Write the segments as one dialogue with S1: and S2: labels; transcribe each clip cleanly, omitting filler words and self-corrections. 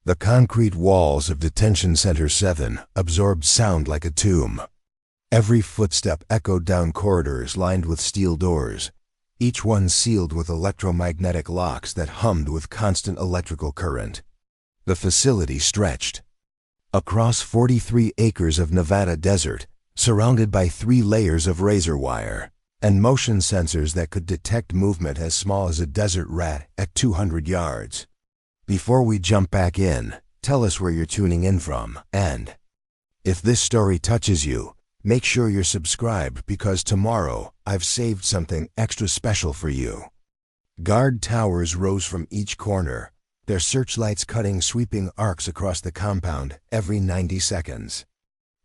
S1: The concrete walls of Detention Center 7 absorbed sound like a tomb. Every footstep echoed down corridors lined with steel doors, each one sealed with electromagnetic locks that hummed with constant electrical current. The facility stretched across 43 acres of Nevada desert, surrounded by 3 layers of razor wire and motion sensors that could detect movement as small as a desert rat at 200 yards. Before we jump back in, tell us where you're tuning in from, and if this story touches you, make sure you're subscribed because tomorrow I've saved something extra special for you. Guard towers rose from each corner, their searchlights cutting sweeping arcs across the compound every 90 seconds.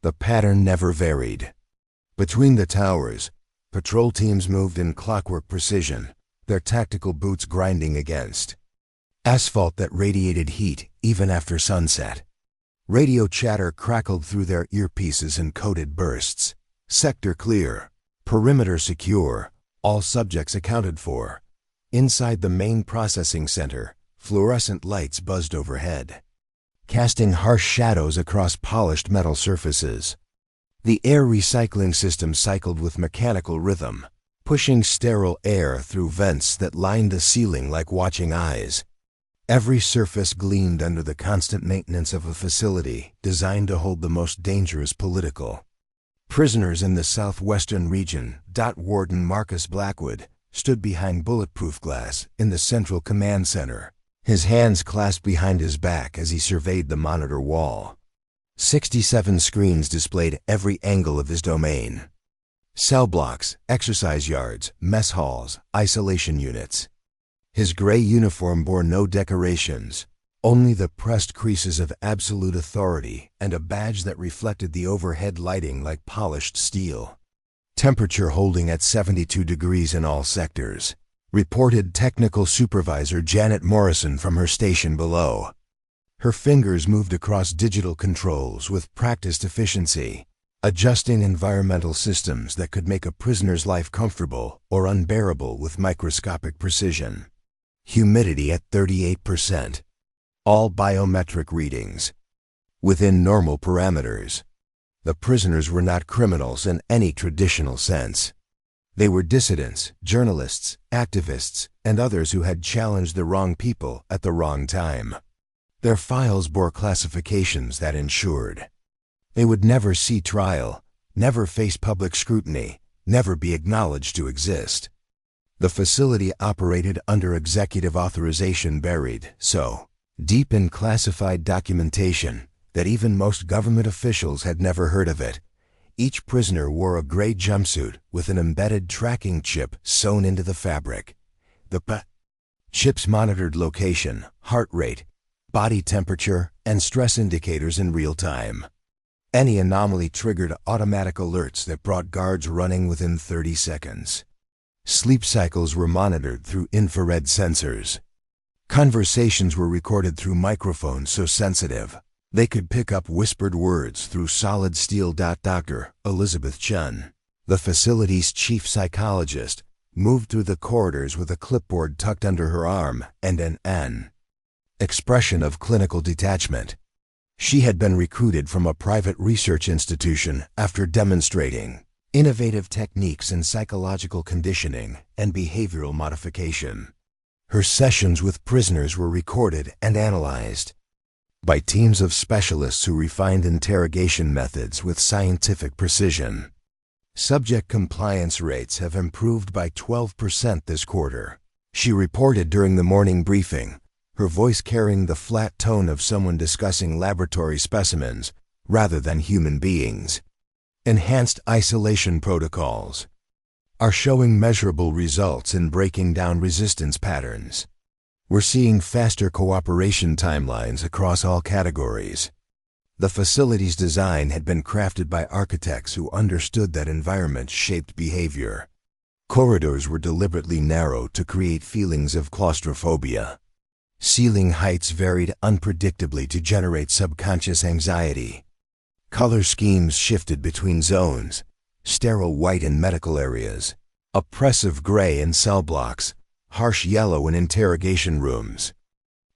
S1: The pattern never varied. Between the towers, patrol teams moved in clockwork precision, their tactical boots grinding against asphalt that radiated heat even after sunset. Radio chatter crackled through their earpieces in coded bursts. Sector clear. Perimeter secure. All subjects accounted for. Inside the main processing center, fluorescent lights buzzed overhead, casting harsh shadows across polished metal surfaces. The air recycling system cycled with mechanical rhythm, pushing sterile air through vents that lined the ceiling like watching eyes. Every surface gleamed under the constant maintenance of a facility designed to hold the most dangerous political prisoners in the southwestern region. Warden Marcus Blackwood stood behind bulletproof glass in the central command center, his hands clasped behind his back as he surveyed the monitor wall. 67 screens displayed every angle of his domain. Cell blocks, exercise yards, mess halls, isolation units. His gray uniform bore no decorations, only the pressed creases of absolute authority and a badge that reflected the overhead lighting like polished steel. Temperature holding at 72 degrees in all sectors, reported Technical Supervisor Janet Morrison from her station below. Her fingers moved across digital controls with practiced efficiency, adjusting environmental systems that could make a prisoner's life comfortable or unbearable with microscopic precision. Humidity at 38%. All biometric readings within normal parameters. The prisoners were not criminals in any traditional sense. They were dissidents, journalists, activists, and others who had challenged the wrong people at the wrong time. Their files bore classifications that ensured they would never see trial, never face public scrutiny, never be acknowledged to exist. The facility operated under executive authorization buried so deep in classified documentation that even most government officials had never heard of it. Each prisoner wore a gray jumpsuit with an embedded tracking chip sewn into the fabric. The chips monitored location, heart rate, body temperature, and stress indicators in real time. Any anomaly triggered automatic alerts that brought guards running within 30 seconds. Sleep cycles were monitored through infrared sensors. Conversations were recorded through microphones so sensitive they could pick up whispered words through solid steel. Dr. Elizabeth Chun, the facility's chief psychologist, moved through the corridors with a clipboard tucked under her arm and an expression of clinical detachment. She had been recruited from a private research institution after demonstrating innovative techniques in psychological conditioning and behavioral modification. Her sessions with prisoners were recorded and analyzed by teams of specialists who refined interrogation methods with scientific precision. Subject compliance rates have improved by 12% this quarter, she reported during the morning briefing, her voice carrying the flat tone of someone discussing laboratory specimens rather than human beings. Enhanced isolation protocols are showing measurable results in breaking down resistance patterns. We're seeing faster cooperation timelines across all categories. The facility's design had been crafted by architects who understood that environment shaped behavior. Corridors were deliberately narrow to create feelings of claustrophobia. Ceiling heights varied unpredictably to generate subconscious anxiety. Color schemes shifted between zones, sterile white in medical areas, oppressive gray in cell blocks, harsh yellow in interrogation rooms.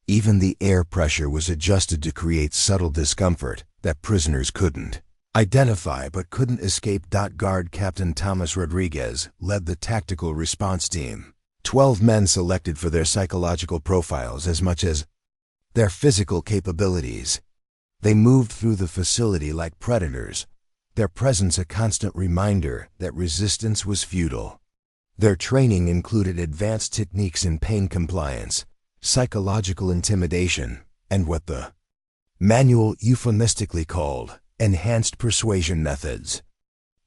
S1: Even the air pressure was adjusted to create subtle discomfort that prisoners couldn't identify but couldn't escape. Guard Captain Thomas Rodriguez led the tactical response team. 12 men selected for their psychological profiles as much as their physical capabilities. They moved through the facility like predators, their presence a constant reminder that resistance was futile. Their training included advanced techniques in pain compliance, psychological intimidation, and what the manual euphemistically called enhanced persuasion methods.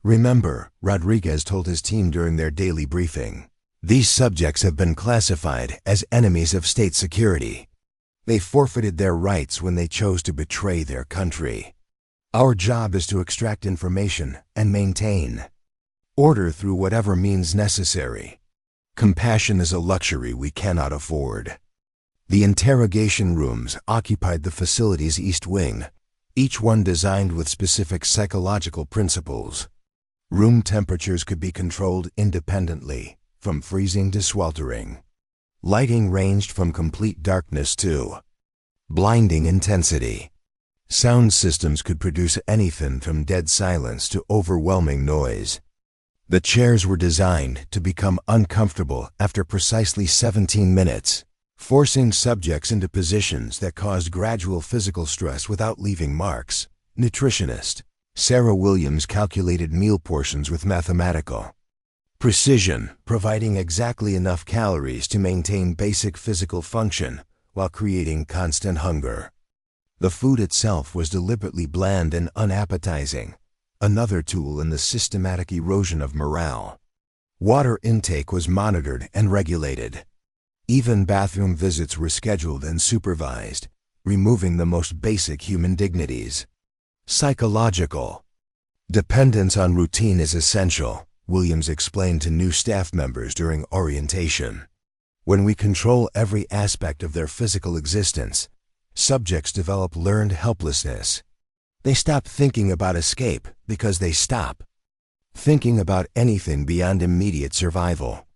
S1: Remember, Rodriguez told his team during their daily briefing, these subjects have been classified as enemies of state security. They forfeited their rights when they chose to betray their country. Our job is to extract information and maintain order through whatever means necessary. Compassion is a luxury we cannot afford. The interrogation rooms occupied the facility's east wing, each one designed with specific psychological principles. Room temperatures could be controlled independently, from freezing to sweltering. Lighting ranged from complete darkness to blinding intensity. Sound systems could produce anything from dead silence to overwhelming noise. The chairs were designed to become uncomfortable after precisely 17 minutes, forcing subjects into positions that caused gradual physical stress without leaving marks. Nutritionist Sarah Williams calculated meal portions with mathematical precision, providing exactly enough calories to maintain basic physical function while creating constant hunger. The food itself was deliberately bland and unappetizing, another tool in the systematic erosion of morale. Water intake was monitored and regulated. Even bathroom visits were scheduled and supervised, removing the most basic human dignities. Psychological dependence on routine is essential, Williams explained to new staff members during orientation. When we control every aspect of their physical existence, subjects develop learned helplessness. They stop thinking about escape because they stop thinking about anything beyond immediate survival.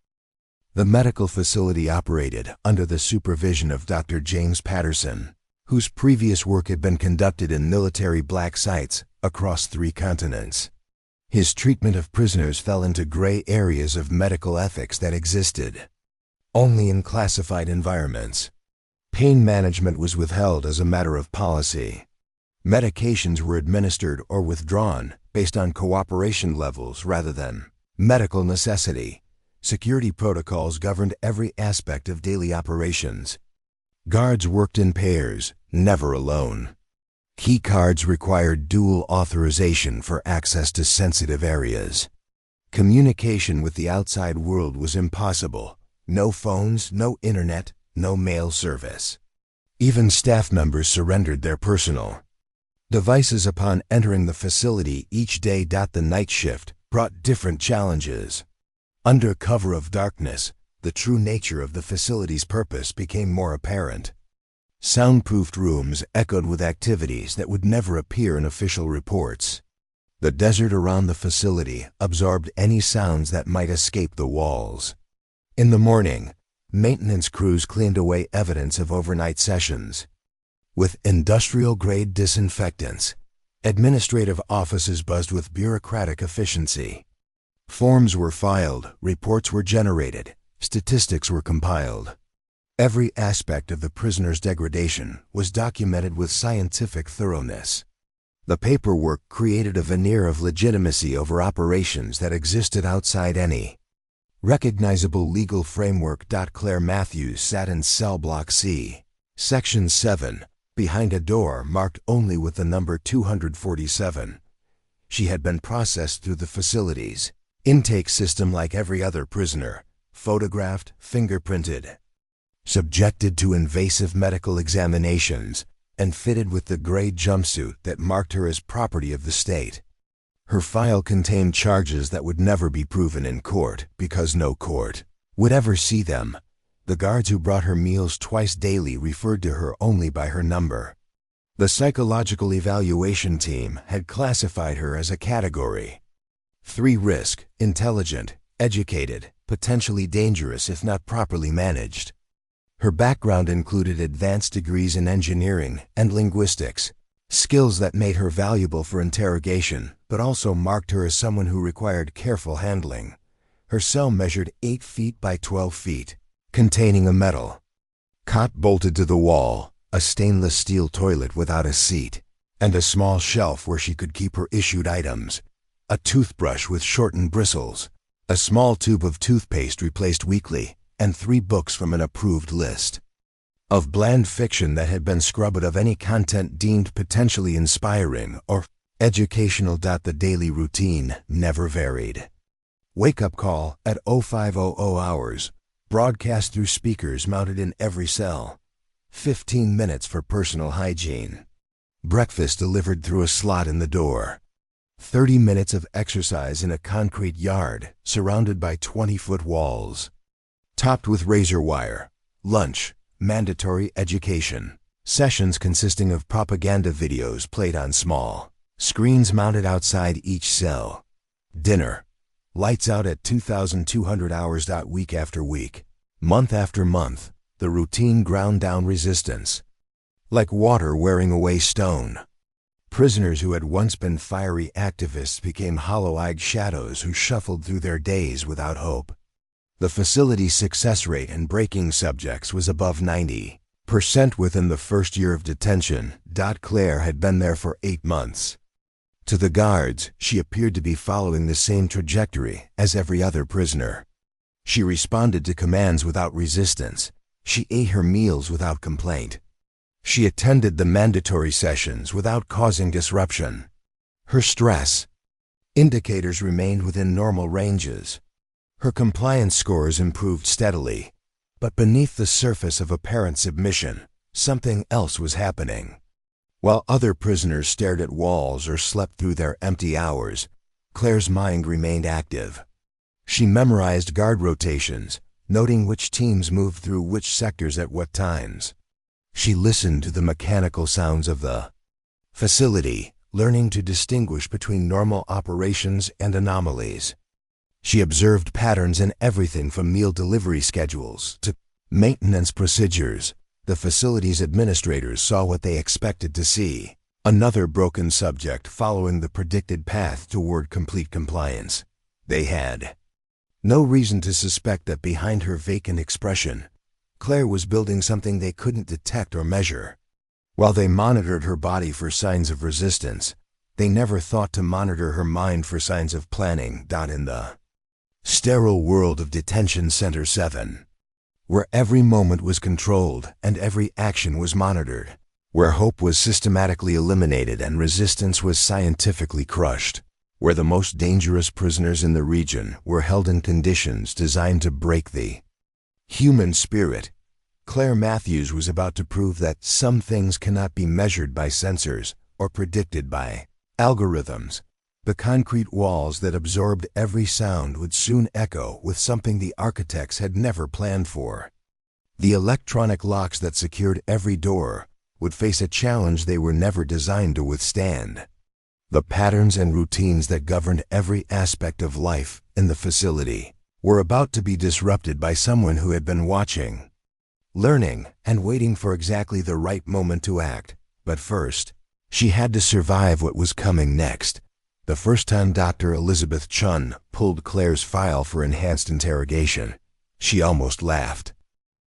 S1: The medical facility operated under the supervision of Dr. James Patterson, whose previous work had been conducted in military black sites across 3 continents. His treatment of prisoners fell into gray areas of medical ethics that existed only in classified environments. Pain management was withheld as a matter of policy. Medications were administered or withdrawn based on cooperation levels rather than medical necessity. Security protocols governed every aspect of daily operations. Guards worked in pairs, never alone. Key cards required dual authorization for access to sensitive areas. Communication with the outside world was impossible. No phones, no internet, no mail service. Even staff members surrendered their personal devices upon entering the facility each day. The night shift brought different challenges. Under cover of darkness, the true nature of the facility's purpose became more apparent. Soundproofed rooms echoed with activities that would never appear in official reports. The desert around the facility absorbed any sounds that might escape the walls. In the morning, maintenance crews cleaned away evidence of overnight sessions. With industrial-grade disinfectants, administrative offices buzzed with bureaucratic efficiency. Forms were filed, reports were generated, statistics were compiled. Every aspect of the prisoner's degradation was documented with scientific thoroughness. The paperwork created a veneer of legitimacy over operations that existed outside any recognizable legal framework. Claire Matthews sat in cell block C, section 7, behind a door marked only with the number 247. She had been processed through the facility's intake system like every other prisoner, photographed, fingerprinted, subjected to invasive medical examinations, and fitted with the gray jumpsuit that marked her as property of the state. Her file contained charges that would never be proven in court because no court would ever see them. The guards who brought her meals twice daily referred to her only by her number. The psychological evaluation team had classified her as a category 3 risk, intelligent, educated, potentially dangerous if not properly managed. Her background included advanced degrees in engineering and linguistics, skills that made her valuable for interrogation, but also marked her as someone who required careful handling. Her cell measured 8 feet by 12 feet, containing a metal cot bolted to the wall, a stainless steel toilet without a seat, and a small shelf where she could keep her issued items, a toothbrush with shortened bristles, a small tube of toothpaste replaced weekly, and 3 books from an approved list of bland fiction that had been scrubbed of any content deemed potentially inspiring or educational. The daily routine never varied. Wake-up call at 0500 hours, broadcast through speakers mounted in every cell. 15 minutes for personal hygiene. Breakfast delivered through a slot in the door. 30 minutes of exercise in a concrete yard surrounded by 20-foot walls, topped with razor wire. Lunch, mandatory education. Sessions consisting of propaganda videos played on small screens mounted outside each cell. Dinner, lights out at 2,200 hours. Week after week, month after month, the routine ground down resistance like water wearing away stone. Prisoners who had once been fiery activists became hollow-eyed shadows who shuffled through their days without hope. The facility's success rate in breaking subjects was above 90% within the first year of detention. Claire had been there for 8 months. To the guards, she appeared to be following the same trajectory as every other prisoner. She responded to commands without resistance. She ate her meals without complaint. She attended the mandatory sessions without causing disruption. Her stress indicators remained within normal ranges. Her compliance scores improved steadily. But beneath the surface of apparent submission, something else was happening. While other prisoners stared at walls or slept through their empty hours, Claire's mind remained active. She memorized guard rotations, noting which teams moved through which sectors at what times. She listened to the mechanical sounds of the facility, learning to distinguish between normal operations and anomalies. She observed patterns in everything from meal delivery schedules to maintenance procedures. The facility's administrators saw what they expected to see: another broken subject following the predicted path toward complete compliance. They had no reason to suspect that behind her vacant expression, Claire was building something they couldn't detect or measure. While they monitored her body for signs of resistance, they never thought to monitor her mind for signs of planning. In the sterile world of Detention Center 7, where every moment was controlled and every action was monitored, where hope was systematically eliminated and resistance was scientifically crushed, where the most dangerous prisoners in the region were held in conditions designed to break the human spirit, Claire Matthews was about to prove that some things cannot be measured by sensors or predicted by algorithms. The concrete walls that absorbed every sound would soon echo with something the architects had never planned for. The electronic locks that secured every door would face a challenge they were never designed to withstand. The patterns and routines that governed every aspect of life in the facility were about to be disrupted by someone who had been watching, learning, and waiting for exactly the right moment to act. But first, she had to survive what was coming next. The first time Dr. Elizabeth Chun pulled Claire's file for enhanced interrogation, she almost laughed.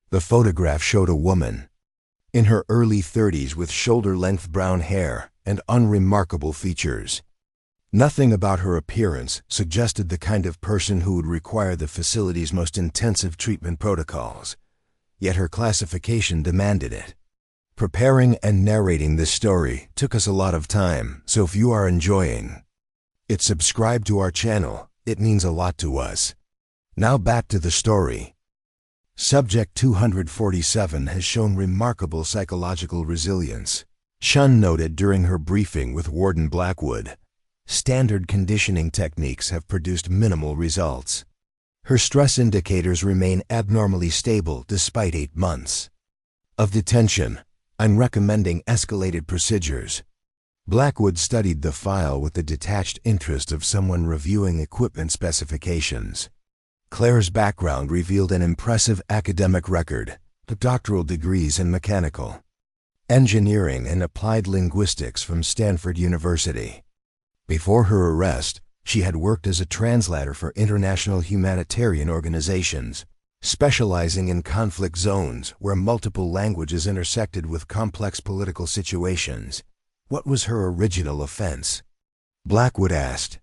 S1: The photograph showed a woman in her early 30s with shoulder-length brown hair and unremarkable features. Nothing about her appearance suggested the kind of person who would require the facility's most intensive treatment protocols, yet her classification demanded it. Preparing and narrating this story took us a lot of time, so if you are enjoying it, subscribe to our channel. It means a lot to us. Now back to the story. Subject 247 has shown remarkable psychological resilience. Chun noted during her briefing with Warden Blackwood, standard conditioning techniques have produced minimal results. Her stress indicators remain abnormally stable despite 8 months of detention. I'm recommending escalated procedures. Blackwood studied the file with the detached interest of someone reviewing equipment specifications. Claire's background revealed an impressive academic record, doctoral degrees in mechanical engineering and applied linguistics from Stanford University. Before her arrest, she had worked as a translator for international humanitarian organizations, specializing in conflict zones where multiple languages intersected with complex political situations. What was her original offense? Blackwood asked,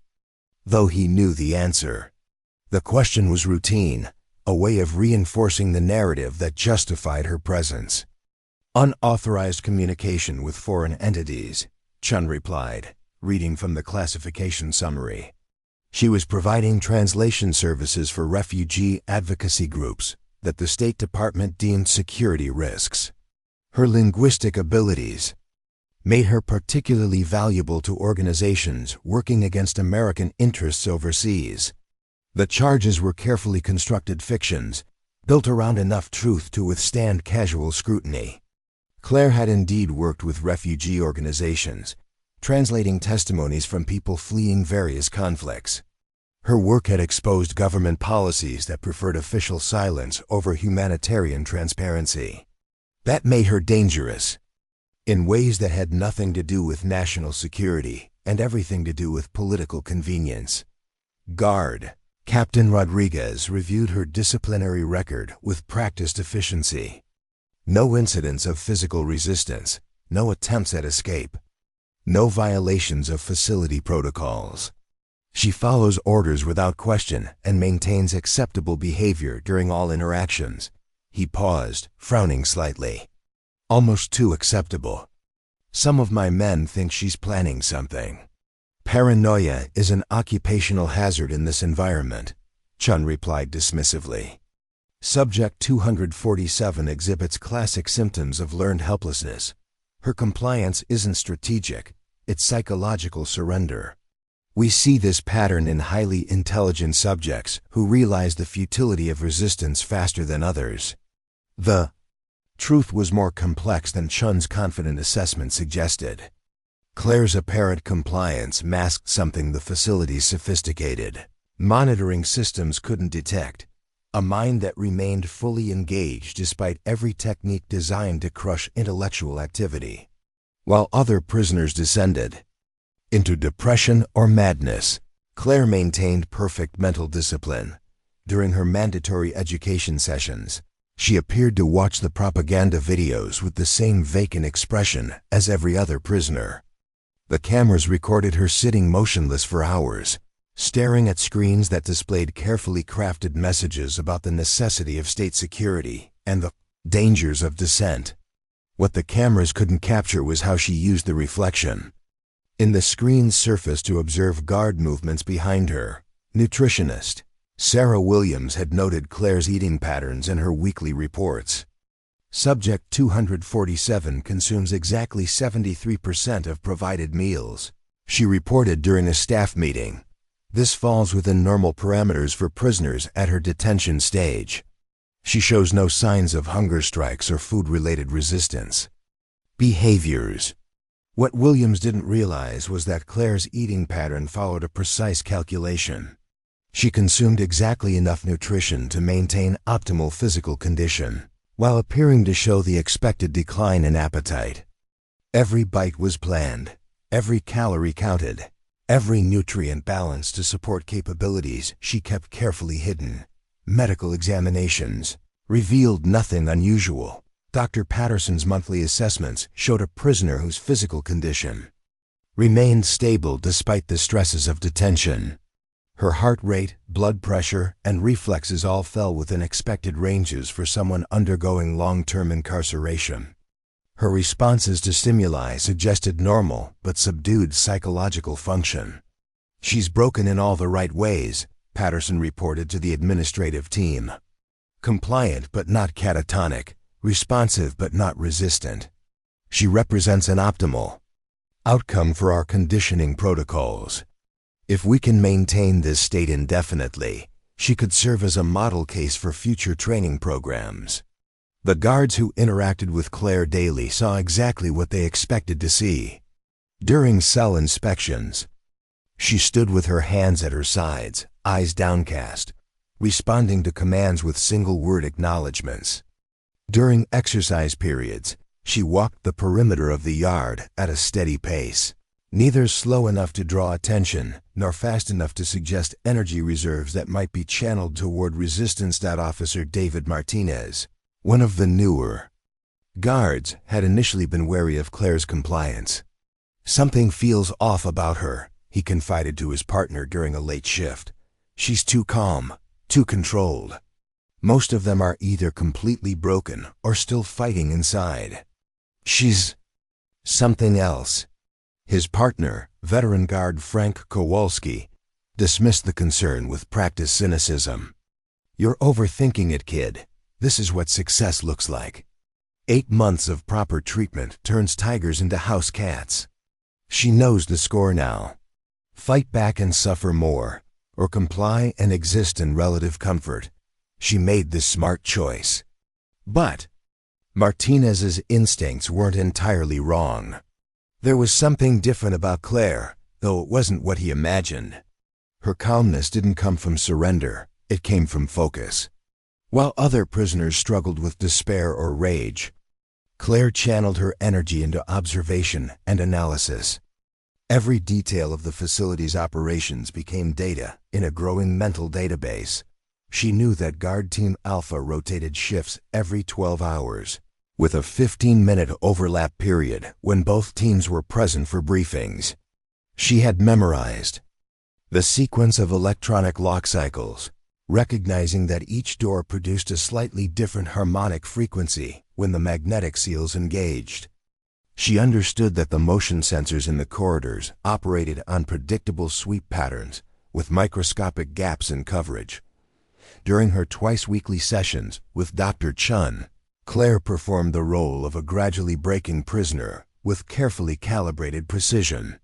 S1: though he knew the answer. The question was routine, a way of reinforcing the narrative that justified her presence. Unauthorized communication with foreign entities, Chun replied, reading from the classification summary. She was providing translation services for refugee advocacy groups that the State Department deemed security risks. Her linguistic abilities made her particularly valuable to organizations working against American interests overseas. The charges were carefully constructed fictions, built around enough truth to withstand casual scrutiny. Claire had indeed worked with refugee organizations, translating testimonies from people fleeing various conflicts. Her work had exposed government policies that preferred official silence over humanitarian transparency. That made her dangerous, in ways that had nothing to do with national security and everything to do with political convenience. Guard Captain Rodriguez reviewed her disciplinary record with practiced efficiency. No incidents of physical resistance, no attempts at escape, no violations of facility protocols. She follows orders without question and maintains acceptable behavior during all interactions. He paused, frowning slightly. Almost too acceptable. Some of my men think she's planning something. Paranoia is an occupational hazard in this environment, Chun replied dismissively. Subject 247 exhibits classic symptoms of learned helplessness. Her compliance isn't strategic, it's psychological surrender. We see this pattern in highly intelligent subjects who realize the futility of resistance faster than others. The truth was more complex than Chun's confident assessment suggested. Claire's apparent compliance masked something the facility's sophisticated monitoring systems couldn't detect. A mind that remained fully engaged despite every technique designed to crush intellectual activity. While other prisoners descended into depression or madness, Claire maintained perfect mental discipline. During her mandatory education sessions, she appeared to watch the propaganda videos with the same vacant expression as every other prisoner. The cameras recorded her sitting motionless for hours, staring at screens that displayed carefully crafted messages about the necessity of state security and the dangers of dissent. What the cameras couldn't capture was how she used the reflection in the screen's surface to observe guard movements behind her. Nutritionist Sarah Williams had noted Claire's eating patterns in her weekly reports. Subject 247 consumes exactly 73% of provided meals, she reported during a staff meeting. This falls within normal parameters for prisoners at her detention stage. She shows no signs of hunger strikes or food-related resistance. Behaviors. What Williams didn't realize was that Claire's eating pattern followed a precise calculation. She consumed exactly enough nutrition to maintain optimal physical condition, while appearing to show the expected decline in appetite. Every bite was planned, every calorie counted. Every nutrient balanced to support capabilities she kept carefully hidden. Medical examinations revealed nothing unusual. Dr. Patterson's monthly assessments showed a prisoner whose physical condition remained stable despite the stresses of detention. Her heart rate, blood pressure, and reflexes all fell within expected ranges for someone undergoing long-term incarceration. Her responses to stimuli suggested normal but subdued psychological function. She's broken in all the right ways, Patterson reported to the administrative team. Compliant but not catatonic, responsive but not resistant. She represents an optimal outcome for our conditioning protocols. If we can maintain this state indefinitely, she could serve as a model case for future training programs. The guards who interacted with Claire daily saw exactly what they expected to see. During cell inspections, she stood with her hands at her sides, eyes downcast, responding to commands with single-word acknowledgments. During exercise periods, she walked the perimeter of the yard at a steady pace, neither slow enough to draw attention nor fast enough to suggest energy reserves that might be channeled toward resistance. Officer David Martinez, one of the newer guards, had initially been wary of Claire's compliance. "Something feels off about her," he confided to his partner during a late shift. "She's too calm, too controlled. Most of them are either completely broken or still fighting inside. She's something else." His partner, veteran guard Frank Kowalski, dismissed the concern with practiced cynicism. "You're overthinking it, kid. This is what success looks like. 8 months of proper treatment turns tigers into house cats. She knows the score now. Fight back and suffer more, or comply and exist in relative comfort. She made the smart choice." But Martinez's instincts weren't entirely wrong. There was something different about Claire, though it wasn't what he imagined. Her calmness didn't come from surrender, it came from focus. While other prisoners struggled with despair or rage, Claire channeled her energy into observation and analysis. Every detail of the facility's operations became data in a growing mental database. She knew that Guard Team Alpha rotated shifts every 12 hours, with a 15-minute overlap period when both teams were present for briefings. She had memorized the sequence of electronic lock cycles, recognizing that each door produced a slightly different harmonic frequency when the magnetic seals engaged. She understood that the motion sensors in the corridors operated on predictable sweep patterns with microscopic gaps in coverage. During her twice-weekly sessions with Dr. Chun, Claire performed the role of a gradually breaking prisoner with carefully calibrated precision.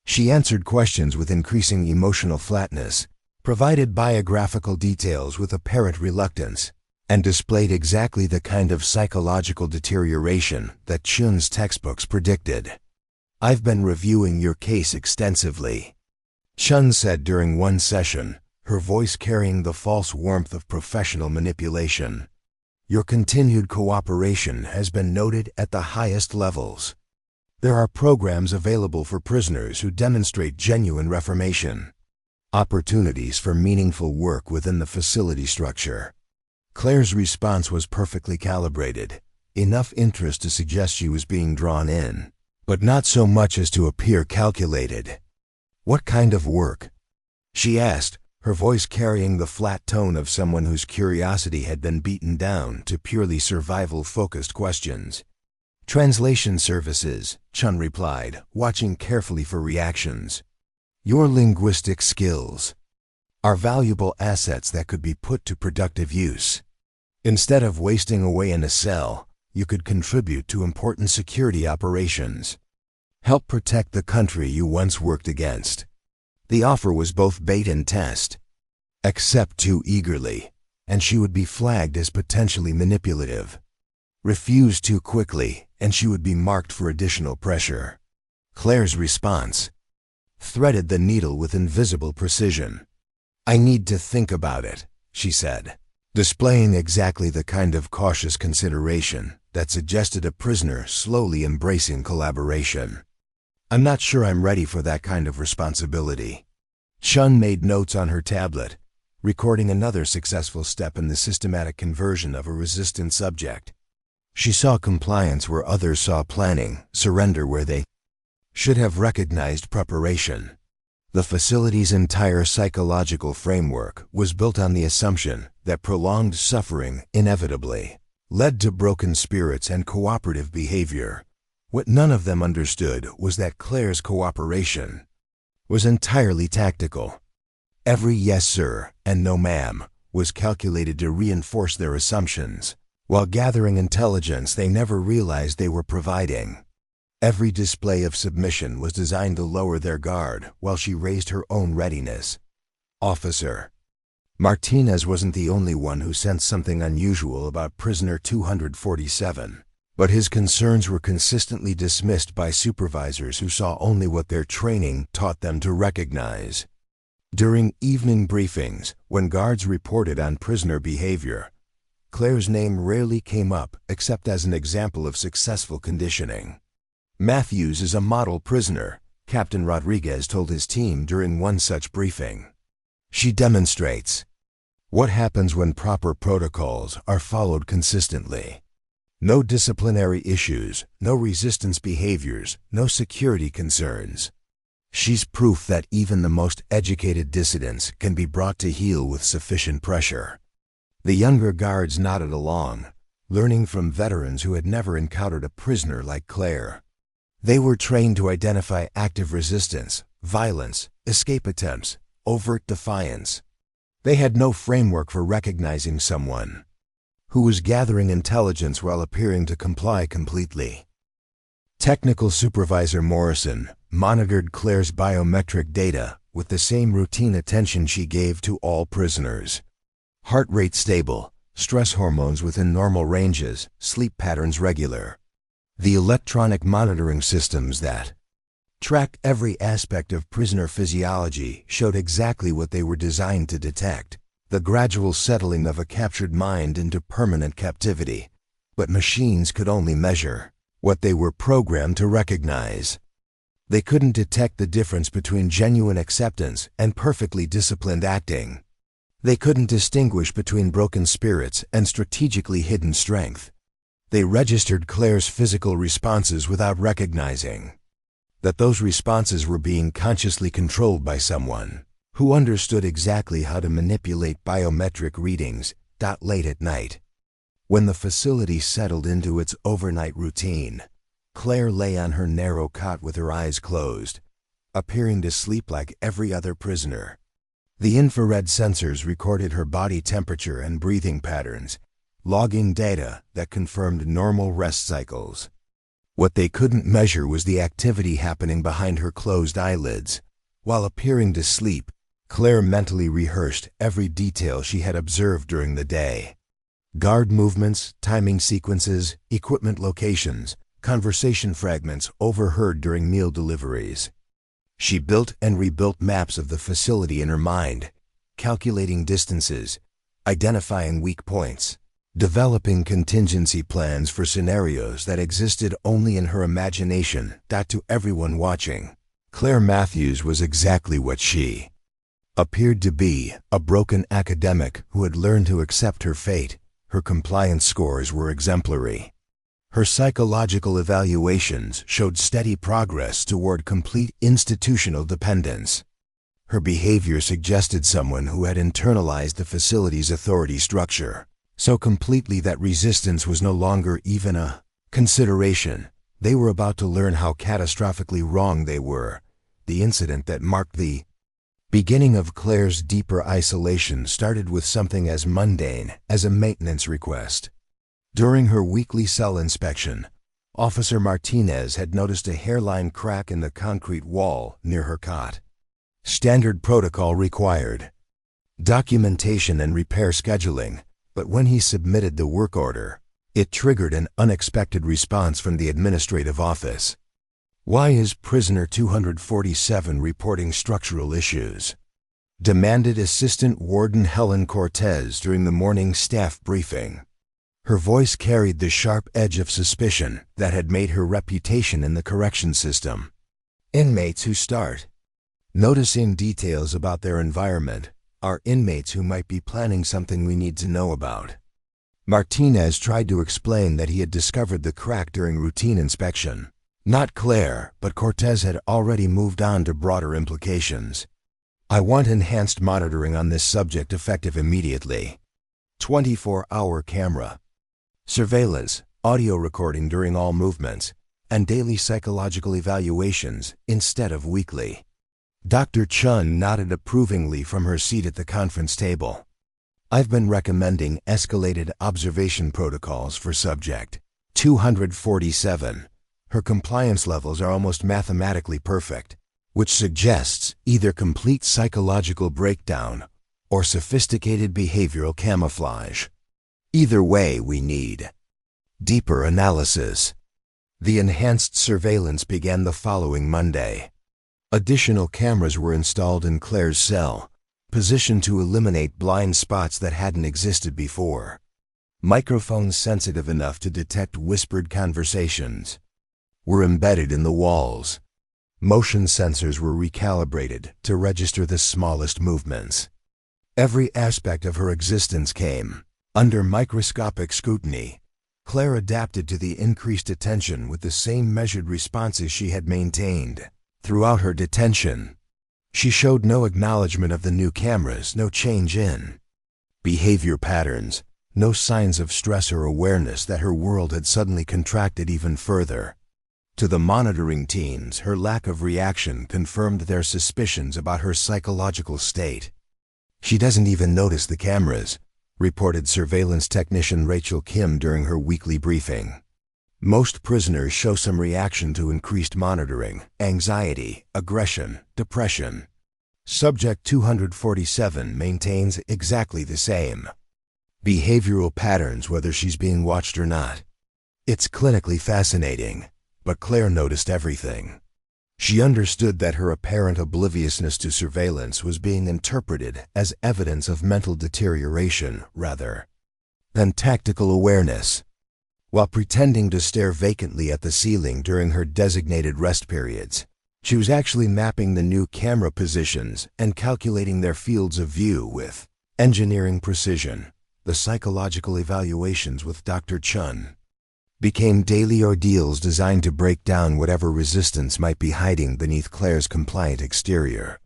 S1: She answered questions with increasing emotional flatness, provided biographical details with apparent reluctance, and displayed exactly the kind of psychological deterioration that Chun's textbooks predicted. "I've been reviewing your case extensively," Chun said during one session, her voice carrying the false warmth of professional manipulation. "Your continued cooperation has been noted at the highest levels. There are programs available for prisoners who demonstrate genuine reformation, opportunities for meaningful work within the facility structure." Claire's response was perfectly calibrated, enough interest to suggest she was being drawn in, but not so much as to appear calculated. "What kind of work?" she asked, her voice carrying the flat tone of someone whose curiosity had been beaten down to purely survival-focused questions. "Translation services," Chun replied, watching carefully for reactions. "Your linguistic skills are valuable assets that could be put to productive use. Instead of wasting away in a cell, you could contribute to important security operations. Help protect the country you once worked against." The offer was both bait and test. Accept too eagerly, and she would be flagged as potentially manipulative. Refuse too quickly, and she would be marked for additional pressure. Claire's response threaded the needle with invisible precision. "I need to think about it," she said, displaying exactly the kind of cautious consideration that suggested a prisoner slowly embracing collaboration. "I'm not sure I'm ready for that kind of responsibility." Chun made notes on her tablet, recording another successful step in the systematic conversion of a resistant subject. She saw compliance where others saw planning, surrender where they should have recognized preparation. The facility's entire psychological framework was built on the assumption that prolonged suffering inevitably led to broken spirits and cooperative behavior. What none of them understood was that Claire's cooperation was entirely tactical. Every "yes, sir," and "no, ma'am" was calculated to reinforce their assumptions, while gathering intelligence they never realized they were providing. Every display of submission was designed to lower their guard while she raised her own readiness. "Officer." Martinez wasn't the only one who sensed something unusual about prisoner 247, but his concerns were consistently dismissed by supervisors who saw only what their training taught them to recognize. During evening briefings, when guards reported on prisoner behavior, Claire's name rarely came up except as an example of successful conditioning. Matthews is a model prisoner, Captain Rodriguez told his team during one such briefing. She demonstrates what happens when proper protocols are followed consistently. No disciplinary issues, no resistance behaviors, no security concerns. She's proof that even the most educated dissidents can be brought to heel with sufficient pressure. The younger guards nodded along, learning from veterans who had never encountered a prisoner like Claire. They were trained to identify active resistance, violence, escape attempts, overt defiance. They had no framework for recognizing someone who was gathering intelligence while appearing to comply completely. Technical Supervisor Morrison monitored Claire's biometric data with the same routine attention she gave to all prisoners. Heart rate stable, stress hormones within normal ranges, sleep patterns regular. The electronic monitoring systems that tracked every aspect of prisoner physiology showed exactly what they were designed to detect: the gradual settling of a captured mind into permanent captivity. But machines could only measure what they were programmed to recognize. They couldn't detect the difference between genuine acceptance and perfectly disciplined acting. They couldn't distinguish between broken spirits and strategically hidden strength. They registered Claire's physical responses without recognizing that those responses were being consciously controlled by someone who understood exactly how to manipulate biometric readings. Late at night, when the facility settled into its overnight routine, Claire lay on her narrow cot with her eyes closed, appearing to sleep like every other prisoner. The infrared sensors recorded her body temperature and breathing patterns, logging data that confirmed normal rest cycles. What they couldn't measure was the activity happening behind her closed eyelids. While appearing to sleep, Claire mentally rehearsed every detail she had observed during the day. Guard movements, timing sequences, equipment locations, conversation fragments overheard during meal deliveries. She built and rebuilt maps of the facility in her mind, calculating distances, identifying weak points, developing contingency plans for scenarios that existed only in her imagination. To everyone watching, Claire Matthews was exactly what she appeared to be: a broken academic who had learned to accept her fate. Her compliance scores were exemplary. Her psychological evaluations showed steady progress toward complete institutional dependence. Her behavior suggested someone who had internalized the facility's authority structure so completely that resistance was no longer even a consideration. They were about to learn how catastrophically wrong they were. The incident that marked the beginning of Claire's deeper isolation started with something as mundane as a maintenance request. During her weekly cell inspection, Officer Martinez had noticed a hairline crack in the concrete wall near her cot. Standard protocol required documentation and repair scheduling, but when he submitted the work order, it triggered an unexpected response from the administrative office. "Why is prisoner 247 reporting structural issues?" demanded Assistant Warden Helen Cortez during the morning staff briefing. Her voice carried the sharp edge of suspicion that had made her reputation in the correction system. Inmates who start noticing details about their environment are inmates who might be planning something we need to know about. Martinez tried to explain that he had discovered the crack during routine inspection. Not Claire, but Cortez had already moved on to broader implications. "I want enhanced monitoring on this subject effective immediately. 24-hour camera, surveillance, audio recording during all movements, and daily psychological evaluations instead of weekly." Dr. Chun nodded approvingly from her seat at the conference table. "I've been recommending escalated observation protocols for Subject 247. Her compliance levels are almost mathematically perfect, which suggests either complete psychological breakdown or sophisticated behavioral camouflage. Either way, we need deeper analysis." The enhanced surveillance began the following Monday. Additional cameras were installed in Claire's cell, positioned to eliminate blind spots that hadn't existed before. Microphones sensitive enough to detect whispered conversations were embedded in the walls. Motion sensors were recalibrated to register the smallest movements. Every aspect of her existence came under microscopic scrutiny. Claire adapted to the increased attention with the same measured responses she had maintained throughout her detention. She showed no acknowledgement of the new cameras, no change in behavior patterns, no signs of stress or awareness that her world had suddenly contracted even further. To the monitoring teams, her lack of reaction confirmed their suspicions about her psychological state. "She doesn't even notice the cameras," reported surveillance technician Rachel Kim during her weekly briefing. "Most prisoners show some reaction to increased monitoring: anxiety, aggression, depression. Subject 247 maintains exactly the same behavioral patterns whether she's being watched or not. It's clinically fascinating." But Claire noticed everything. She understood that her apparent obliviousness to surveillance was being interpreted as evidence of mental deterioration rather than tactical awareness. While pretending to stare vacantly at the ceiling during her designated rest periods, she was actually mapping the new camera positions and calculating their fields of view with engineering precision. The psychological evaluations with Dr. Chun became daily ordeals designed to break down whatever resistance might be hiding beneath Claire's compliant exterior.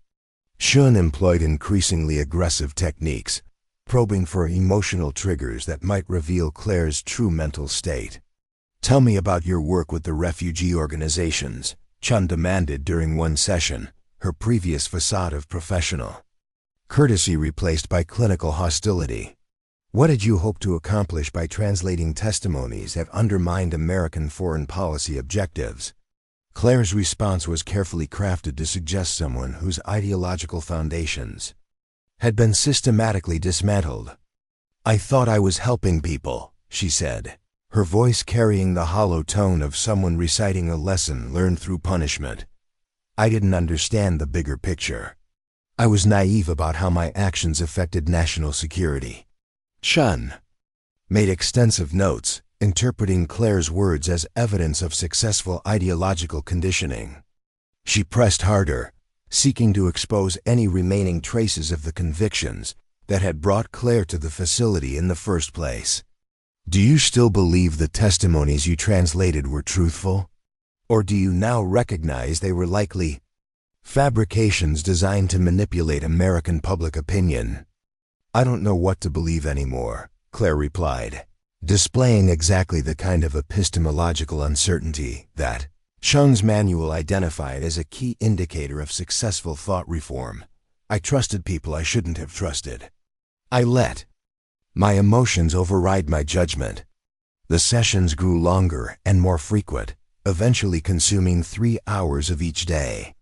S1: Chun employed increasingly aggressive techniques, probing for emotional triggers that might reveal Claire's true mental state. "Tell me about your work with the refugee organizations," Chun demanded during one session, her previous facade of professional courtesy replaced by clinical hostility. "What did you hope to accomplish by translating testimonies that undermined American foreign policy objectives?" Claire's response was carefully crafted to suggest someone whose ideological foundations had been systematically dismantled. "I thought I was helping people," she said, her voice carrying the hollow tone of someone reciting a lesson learned through punishment. "I didn't understand the bigger picture. I was naive about how my actions affected national security." Chun made extensive notes, interpreting Claire's words as evidence of successful ideological conditioning. She pressed harder, seeking to expose any remaining traces of the convictions that had brought Claire to the facility in the first place. "Do you still believe the testimonies you translated were truthful? Or do you now recognize they were likely fabrications designed to manipulate American public opinion?" "I don't know what to believe anymore," Claire replied, displaying exactly the kind of epistemological uncertainty that Chun's manual identified as a key indicator of successful thought reform. "I trusted people I shouldn't have trusted. I let my emotions override my judgment." The sessions grew longer and more frequent, eventually consuming 3 hours of each day.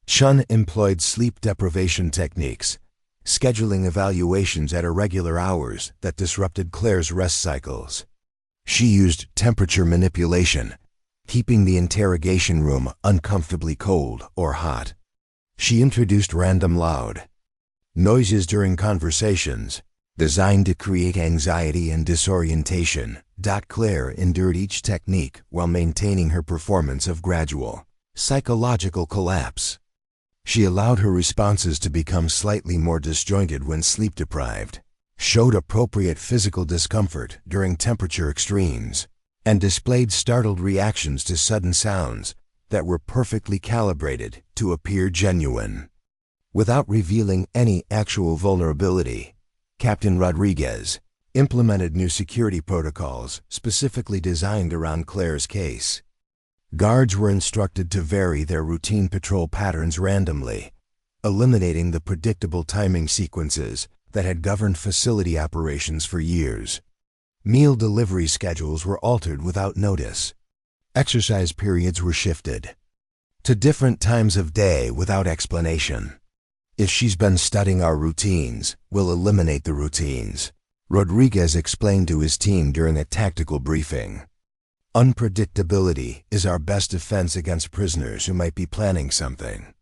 S1: Chun employed sleep deprivation techniques, scheduling evaluations at irregular hours that disrupted Claire's rest cycles. She used temperature manipulation, keeping the interrogation room uncomfortably cold or hot. She introduced random loud noises during conversations, designed to create anxiety and disorientation. Claire endured each technique while maintaining her performance of gradual psychological collapse. She allowed her responses to become slightly more disjointed when sleep-deprived, showed appropriate physical discomfort during temperature extremes, and displayed startled reactions to sudden sounds that were perfectly calibrated to appear genuine. Without revealing any actual vulnerability, Captain Rodriguez implemented new security protocols specifically designed around Claire's case. Guards were instructed to vary their routine patrol patterns randomly, eliminating the predictable timing sequences that had governed facility operations for years. Meal delivery schedules were altered without notice. Exercise periods were shifted to different times of day without explanation. "If she's been studying our routines, we'll eliminate the routines," Rodriguez explained to his team during a tactical briefing. "Unpredictability is our best defense against prisoners who might be planning something.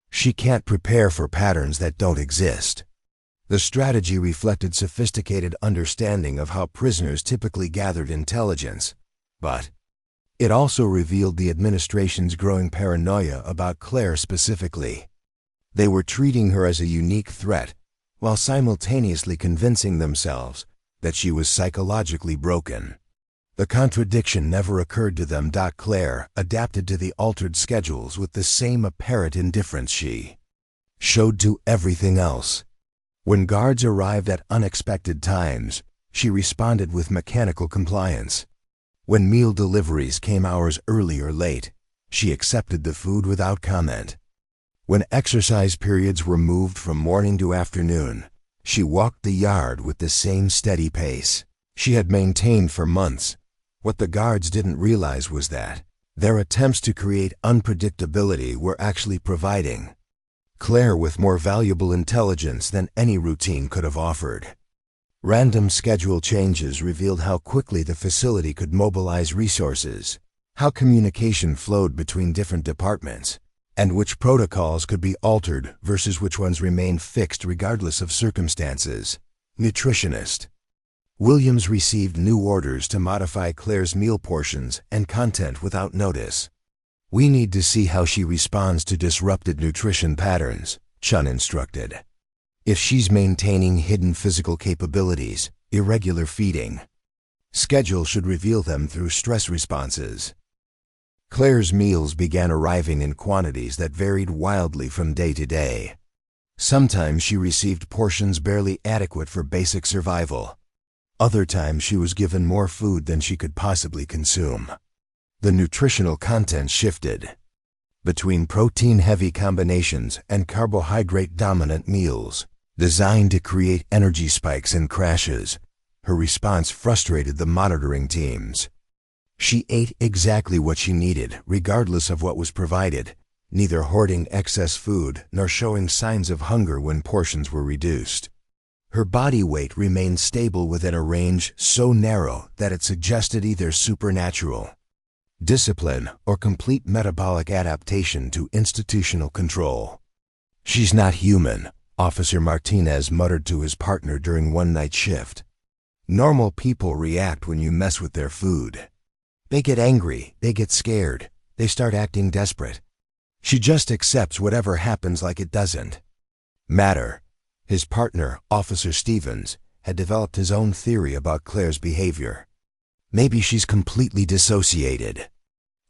S1: She can't prepare for patterns that don't exist." The strategy reflected sophisticated understanding of how prisoners typically gathered intelligence, but it also revealed the administration's growing paranoia about Claire specifically. They were treating her as a unique threat, while simultaneously convincing themselves that she was psychologically broken. The contradiction never occurred to them. Claire adapted to the altered schedules with the same apparent indifference she showed to everything else. When guards arrived at unexpected times, she responded with mechanical compliance. When meal deliveries came hours early or late, she accepted the food without comment. When exercise periods were moved from morning to afternoon, she walked the yard with the same steady pace she had maintained for months. What the guards didn't realize was that their attempts to create unpredictability were actually providing Claire with more valuable intelligence than any routine could have offered. Random schedule changes revealed how quickly the facility could mobilize resources, how communication flowed between different departments, and which protocols could be altered versus which ones remained fixed regardless of circumstances. Nutritionist Williams received new orders to modify Claire's meal portions and content without notice. "We need to see how she responds to disrupted nutrition patterns," Chun instructed. "If she's maintaining hidden physical capabilities, irregular feeding schedule should reveal them through stress responses." Claire's meals began arriving in quantities that varied wildly from day to day. Sometimes she received portions barely adequate for basic survival. Other times she was given more food than she could possibly consume. The nutritional content shifted between protein-heavy combinations and carbohydrate-dominant meals, designed to create energy spikes and crashes. Her response frustrated the monitoring teams. She ate exactly what she needed, regardless of what was provided, neither hoarding excess food nor showing signs of hunger when portions were reduced. Her body weight remained stable within a range so narrow that it suggested either supernatural discipline or complete metabolic adaptation to institutional control. "She's not human," Officer Martinez muttered to his partner during one night shift. "Normal people react when you mess with their food. They get angry, they get scared, they start acting desperate. She just accepts whatever happens like it doesn't matter." His partner, Officer Stevens, had developed his own theory about Claire's behavior. "Maybe she's completely dissociated.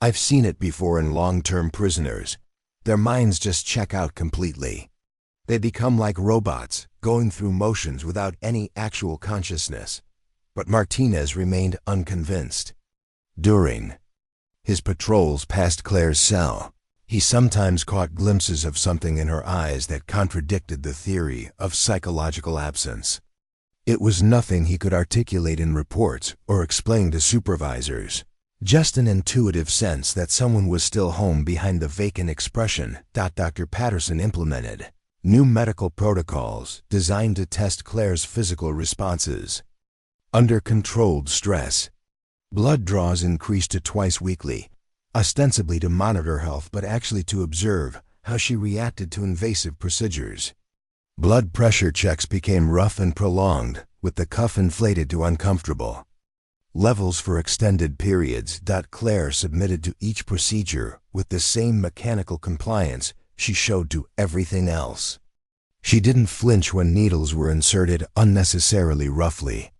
S1: I've seen it before in long-term prisoners. Their minds just check out completely. They become like robots, going through motions without any actual consciousness." But Martinez remained unconvinced. During his patrols past Claire's cell, he sometimes caught glimpses of something in her eyes that contradicted the theory of psychological absence. It was nothing he could articulate in reports or explain to supervisors, just an intuitive sense that someone was still home behind the vacant expression. Dr. Patterson implemented new medical protocols designed to test Claire's physical responses. Under controlled stress, blood draws increased to twice weekly, ostensibly to monitor health but actually to observe how she reacted to invasive procedures. Blood pressure checks became rough and prolonged, with the cuff inflated to uncomfortable levels for extended periods. Claire submitted to each procedure with the same mechanical compliance she showed to everything else. She didn't flinch when needles were inserted unnecessarily roughly.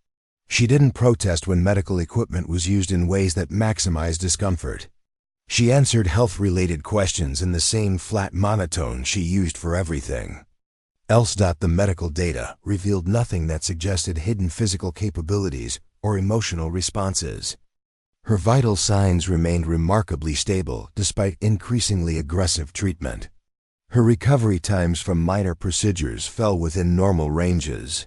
S1: She didn't protest when medical equipment was used in ways that maximized discomfort. She answered health-related questions in the same flat monotone she used for everything else. The medical data revealed nothing that suggested hidden physical capabilities or emotional responses. Her vital signs remained remarkably stable despite increasingly aggressive treatment. Her recovery times from minor procedures fell within normal ranges.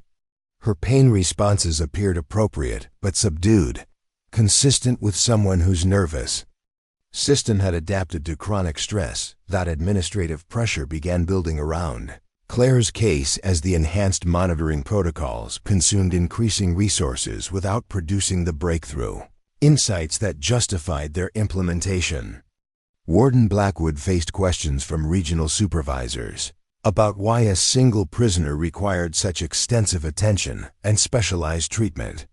S1: Her pain responses appeared appropriate but subdued, consistent with someone whose nervous system had adapted to chronic stress. That administrative pressure began building around Claire's case as the enhanced monitoring protocols consumed increasing resources without producing the breakthrough insights that justified their implementation. Warden Blackwood faced questions from regional supervisors. about why a single prisoner required such extensive attention and specialized treatment.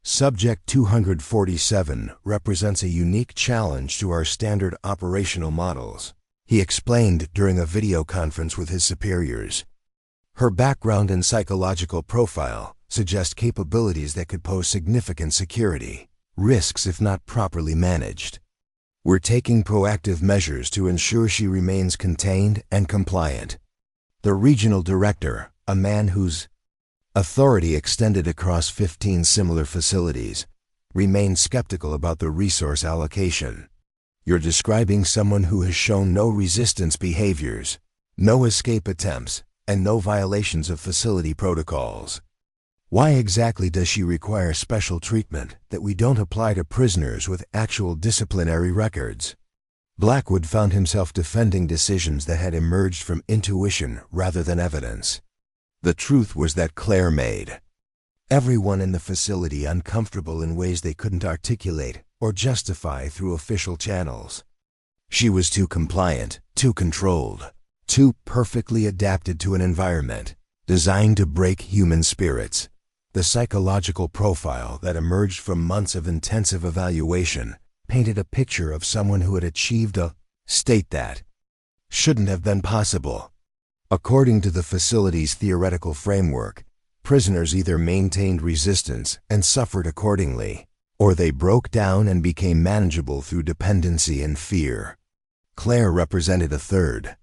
S1: Subject 247 represents a unique challenge to our standard operational models, he explained during a video conference with his superiors. Her background and psychological profile suggest capabilities that could pose significant security risks if not properly managed. We're taking proactive measures to ensure she remains contained and compliant. The regional director, a man whose authority extended across 15 similar facilities, remained skeptical about the resource allocation. You're describing someone who has shown no resistance behaviors, no escape attempts, and no violations of facility protocols. Why exactly does she require special treatment that we don't apply to prisoners with actual disciplinary records? Blackwood found himself defending decisions that had emerged from intuition rather than evidence. The truth was that Claire made everyone in the facility uncomfortable in ways they couldn't articulate or justify through official channels. She was too compliant, too controlled, too perfectly adapted to an environment designed to break human spirits. The psychological profile that emerged from months of intensive evaluation painted a picture of someone who had achieved a state that shouldn't have been possible. According to the facility's theoretical framework, prisoners either maintained resistance and suffered accordingly, or they broke down and became manageable through dependency and fear. Claire represented a third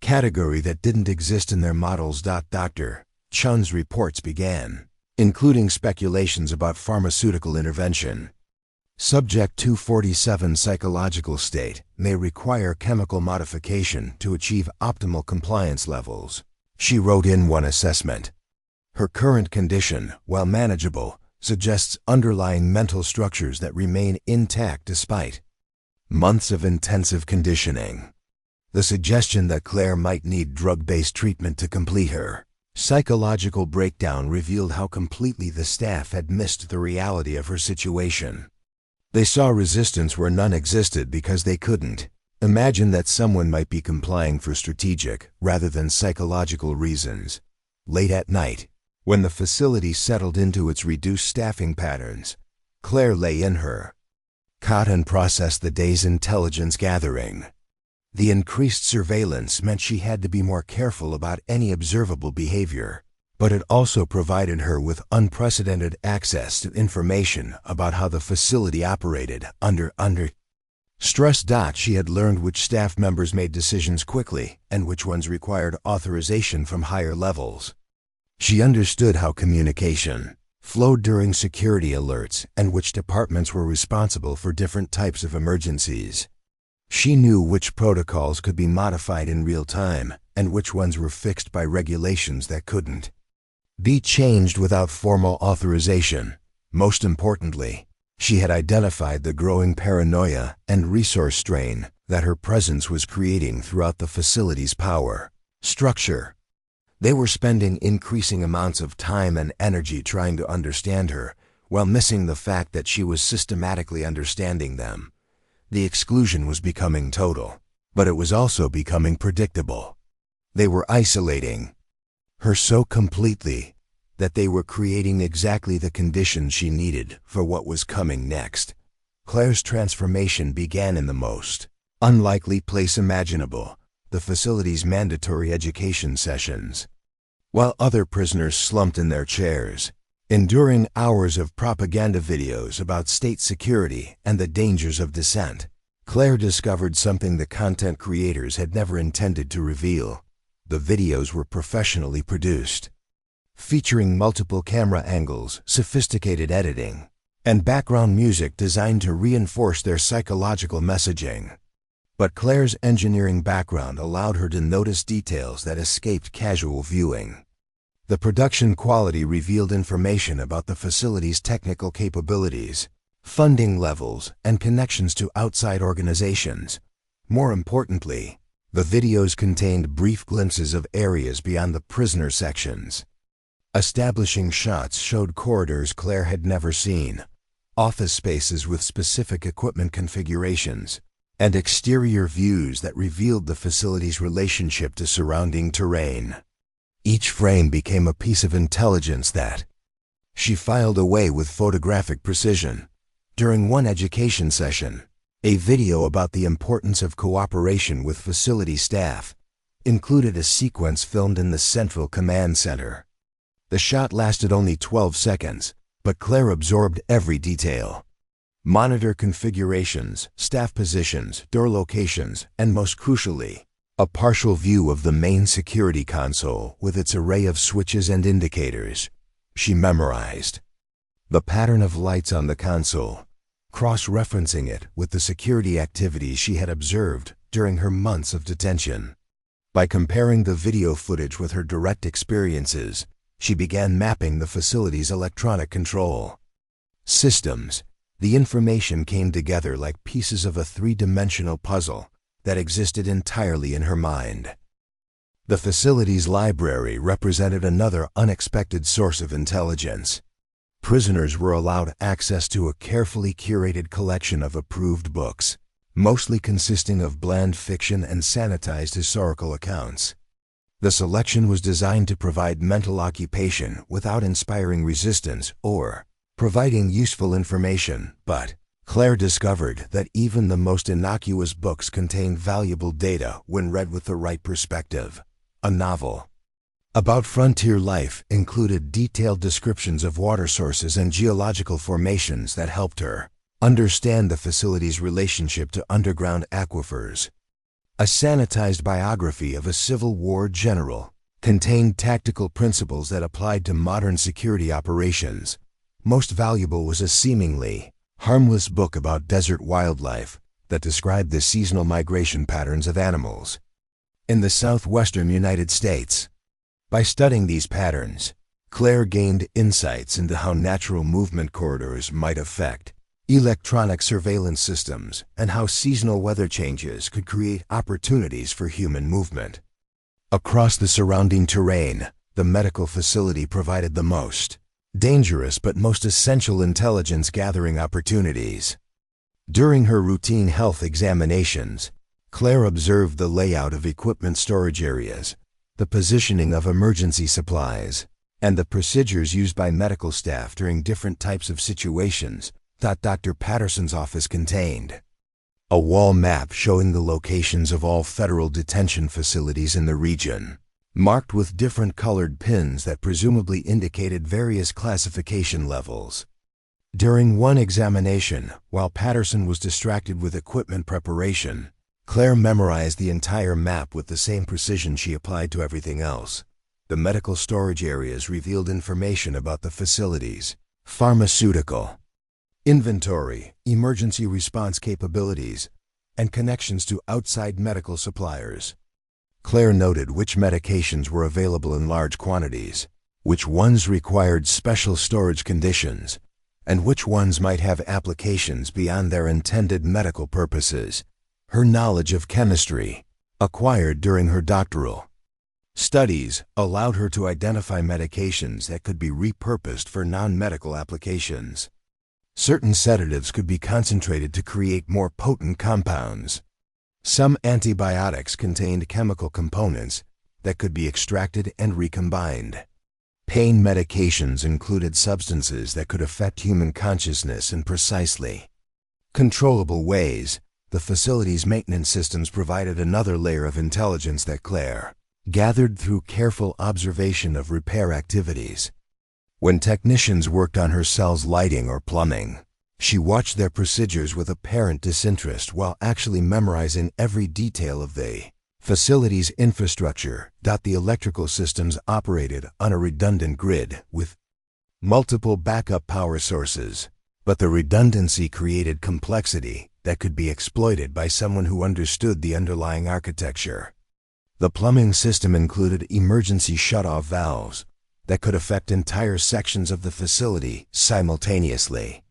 S1: category that didn't exist in their models. Dr. Chun's reports began, including speculations about pharmaceutical intervention. Subject 247 psychological state may require chemical modification to achieve optimal compliance levels, she wrote in one assessment. Her current condition, while manageable, suggests underlying mental structures that remain intact despite months of intensive conditioning. The suggestion that Claire might need drug-based treatment to complete her psychological breakdown revealed how completely the staff had missed the reality of her situation. They saw resistance where none existed because they couldn't imagine that someone might be complying for strategic rather than psychological reasons. Late at night, when the facility settled into its reduced staffing patterns, Claire lay in her cot and processed the day's intelligence gathering. The increased surveillance meant she had to be more careful about any observable behavior, but it also provided her with unprecedented access to information about how the facility operated under stress. She had learned which staff members made decisions quickly and which ones required authorization from higher levels. She understood how communication flowed during security alerts and which departments were responsible for different types of emergencies. She knew which protocols could be modified in real time and which ones were fixed by regulations that couldn't be changed without formal authorization. Most importantly, she had identified the growing paranoia and resource strain that her presence was creating throughout the facility's power structure. They were spending increasing amounts of time and energy trying to understand her, while missing the fact that she was systematically understanding them. The exclusion was becoming total, but it was also becoming predictable. They were isolating her so completely that they were creating exactly the conditions she needed for what was coming next. Claire's transformation began in the most unlikely place imaginable, the facility's mandatory education sessions. While other prisoners slumped in their chairs, enduring hours of propaganda videos about state security and the dangers of dissent, Claire discovered something the content creators had never intended to reveal. The videos were professionally produced, featuring multiple camera angles, sophisticated editing, and background music designed to reinforce their psychological messaging. But Claire's engineering background allowed her to notice details that escaped casual viewing. The production quality revealed information about the facility's technical capabilities, funding levels, and connections to outside organizations. More importantly, the videos contained brief glimpses of areas beyond the prisoner sections. Establishing shots showed corridors Claire had never seen, office spaces with specific equipment configurations, and exterior views that revealed the facility's relationship to surrounding terrain. Each frame became a piece of intelligence that she filed away with photographic precision. During one education session, a video about the importance of cooperation with facility staff included a sequence filmed in the Central Command Center. The shot lasted only 12 seconds, but Claire absorbed every detail. Monitor configurations, staff positions, door locations, and most crucially, a partial view of the main security console with its array of switches and indicators. She memorized the pattern of lights on the console, cross-referencing it with the security activities she had observed during her months of detention. By comparing the video footage with her direct experiences, she began mapping the facility's electronic control systems. The information came together like pieces of a three-dimensional puzzle that existed entirely in her mind. The facility's library represented another unexpected source of intelligence. Prisoners were allowed access to a carefully curated collection of approved books, mostly consisting of bland fiction and sanitized historical accounts. The selection was designed to provide mental occupation without inspiring resistance or providing useful information, but Claire discovered that even the most innocuous books contained valuable data when read with the right perspective. A novel about frontier life included detailed descriptions of water sources and geological formations that helped her understand the facility's relationship to underground aquifers. A sanitized biography of a Civil War general contained tactical principles that applied to modern security operations. Most valuable was a seemingly harmless book about desert wildlife that described the seasonal migration patterns of animals in the southwestern United States. By studying these patterns, Claire gained insights into how natural movement corridors might affect electronic surveillance systems and how seasonal weather changes could create opportunities for human movement. Across the surrounding terrain, the medical facility provided the most dangerous but most essential intelligence gathering opportunities. During her routine health examinations, Claire observed the layout of equipment storage areas, the positioning of emergency supplies, and the procedures used by medical staff during different types of situations that Dr. Patterson's office contained. A wall map showing the locations of all federal detention facilities in the region, marked with different colored pins that presumably indicated various classification levels. During one examination, while Patterson was distracted with equipment preparation, Claire memorized the entire map with the same precision she applied to everything else. The medical storage areas revealed information about the facilities, pharmaceutical inventory, emergency response capabilities, and connections to outside medical suppliers. Claire noted which medications were available in large quantities, which ones required special storage conditions, and which ones might have applications beyond their intended medical purposes. Her knowledge of chemistry, acquired during her doctoral studies, allowed her to identify medications that could be repurposed for non-medical applications. Certain sedatives could be concentrated to create more potent compounds. Some antibiotics contained chemical components that could be extracted and recombined. Pain medications included substances that could affect human consciousness in precisely controllable ways. The facility's maintenance systems provided another layer of intelligence that Claire gathered through careful observation of repair activities. When technicians worked on her cell's lighting or plumbing, she watched their procedures with apparent disinterest while actually memorizing every detail of the facility's infrastructure. The electrical systems operated on a redundant grid with multiple backup power sources, but the redundancy created complexity that could be exploited by someone who understood the underlying architecture. The plumbing system included emergency shut-off valves that could affect entire sections of the facility simultaneously.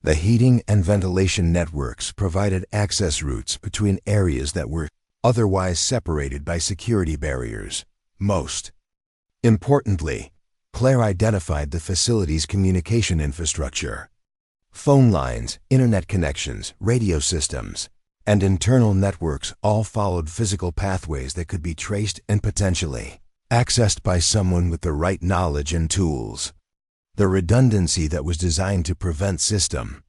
S1: The heating and ventilation networks provided access routes between areas that were otherwise separated by security barriers. Most importantly, Claire identified the facility's communication infrastructure. Phone lines, internet connections, radio systems, and internal networks all followed physical pathways that could be traced and potentially accessed by someone with the right knowledge and tools. The redundancy that was designed to prevent system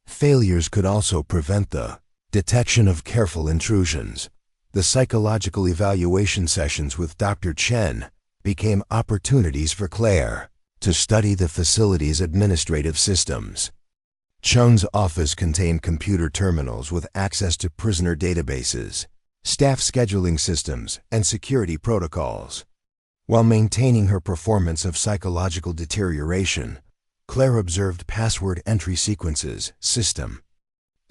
S1: failures could also prevent the detection of careful intrusions. The psychological evaluation sessions with Dr. Chen became opportunities for Claire to study the facility's administrative systems. Chen's office contained computer terminals with access to prisoner databases, staff scheduling systems, and security protocols. While maintaining her performance of psychological deterioration, Claire observed password entry sequences, system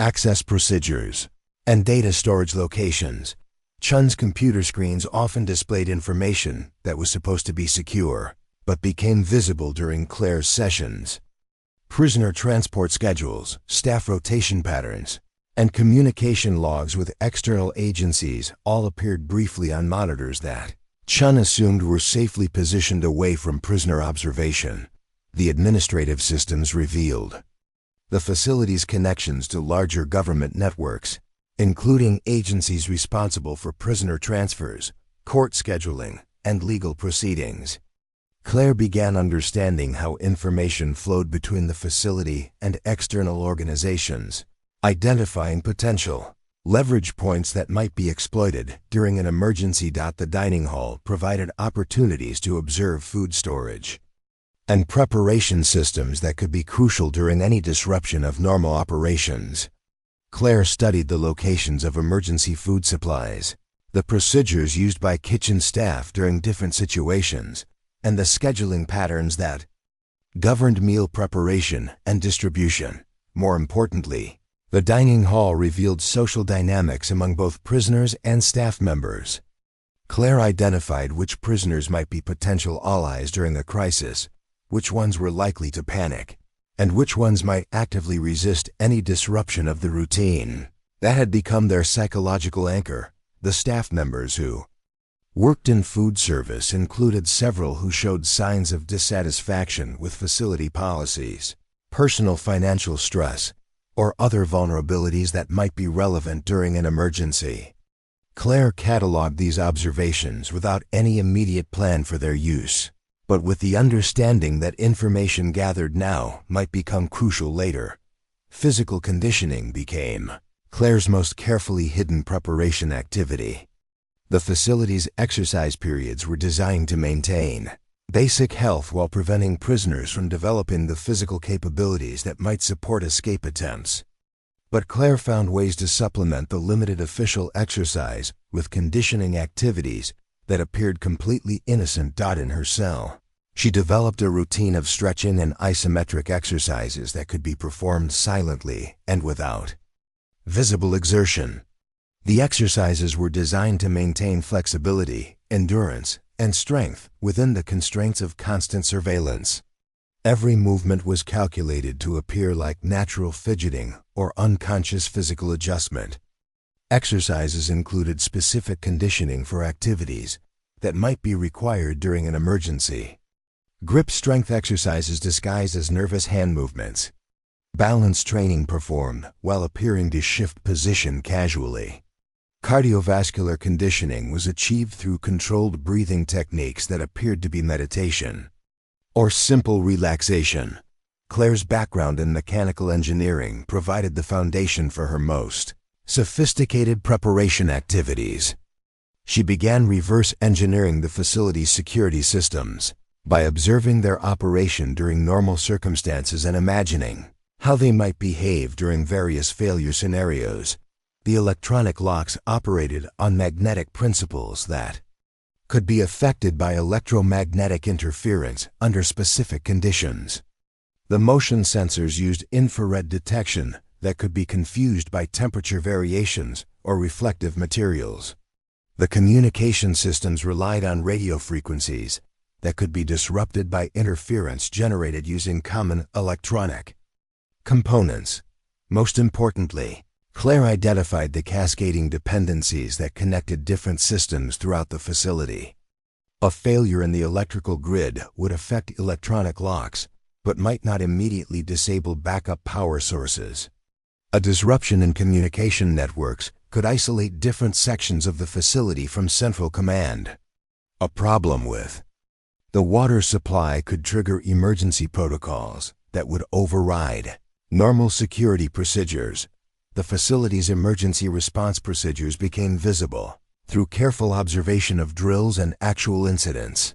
S1: access procedures, and data storage locations. Chen's computer screens often displayed information that was supposed to be secure, but became visible during Claire's sessions. Prisoner transport schedules, staff rotation patterns, and communication logs with external agencies all appeared briefly on monitors that Chen assumed were safely positioned away from prisoner observation. The administrative systems revealed the facility's connections to larger government networks, including agencies responsible for prisoner transfers, court scheduling, and legal proceedings. Claire began understanding how information flowed between the facility and external organizations, identifying potential leverage points that might be exploited during an emergency. The dining hall provided opportunities to observe food storage and preparation systems that could be crucial during any disruption of normal operations. Claire studied the locations of emergency food supplies, the procedures used by kitchen staff during different situations, and the scheduling patterns that governed meal preparation and distribution. More importantly, the dining hall revealed social dynamics among both prisoners and staff members. Claire identified which prisoners might be potential allies during a crisis, which ones were likely to panic, and which ones might actively resist any disruption of the routine that had become their psychological anchor. The staff members who worked in food service included several who showed signs of dissatisfaction with facility policies, personal financial stress, or other vulnerabilities that might be relevant during an emergency. Claire cataloged these observations without any immediate plan for their use, but with the understanding that information gathered now might become crucial later. Physical conditioning became Claire's most carefully hidden preparation activity. The facility's exercise periods were designed to maintain basic health while preventing prisoners from developing the physical capabilities that might support escape attempts. But Claire found ways to supplement the limited official exercise with conditioning activities that appeared completely innocent. In her cell, she developed a routine of stretching and isometric exercises that could be performed silently and without visible exertion. The exercises were designed to maintain flexibility, endurance, and strength within the constraints of constant surveillance. Every movement was calculated to appear like natural fidgeting or unconscious physical adjustment. Exercises included specific conditioning for activities that might be required during an emergency. Grip strength exercises disguised as nervous hand movements. Balance training performed while appearing to shift position casually. Cardiovascular conditioning was achieved through controlled breathing techniques that appeared to be meditation or simple relaxation. Claire's background in mechanical engineering provided the foundation for her most sophisticated preparation activities. She began reverse engineering the facility's security systems by observing their operation during normal circumstances and imagining how they might behave during various failure scenarios. The electronic locks operated on magnetic principles that could be affected by electromagnetic interference under specific conditions. The motion sensors used infrared detection that could be confused by temperature variations or reflective materials. The communication systems relied on radio frequencies that could be disrupted by interference generated using common electronic components. Most importantly, Claire identified the cascading dependencies that connected different systems throughout the facility. A failure in the electrical grid would affect electronic locks, but might not immediately disable backup power sources. A disruption in communication networks could isolate different sections of the facility from central command. A problem with the water supply could trigger emergency protocols that would override normal security procedures. The facility's emergency response procedures became visible through careful observation of drills and actual incidents.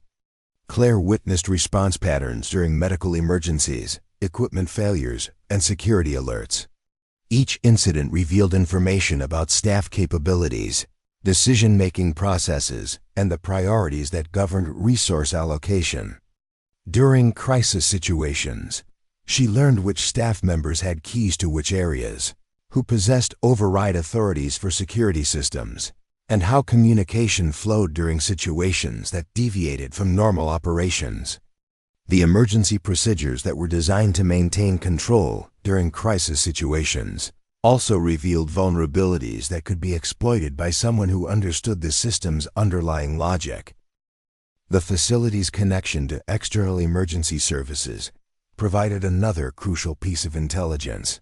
S1: Claire witnessed response patterns during medical emergencies, equipment failures, and security alerts. Each incident revealed information about staff capabilities, decision-making processes, and the priorities that governed resource allocation. During crisis situations, she learned which staff members had keys to which areas, who possessed override authorities for security systems, and how communication flowed during situations that deviated from normal operations. The emergency procedures that were designed to maintain control during crisis situations also revealed vulnerabilities that could be exploited by someone who understood the system's underlying logic. The facility's connection to external emergency services provided another crucial piece of intelligence.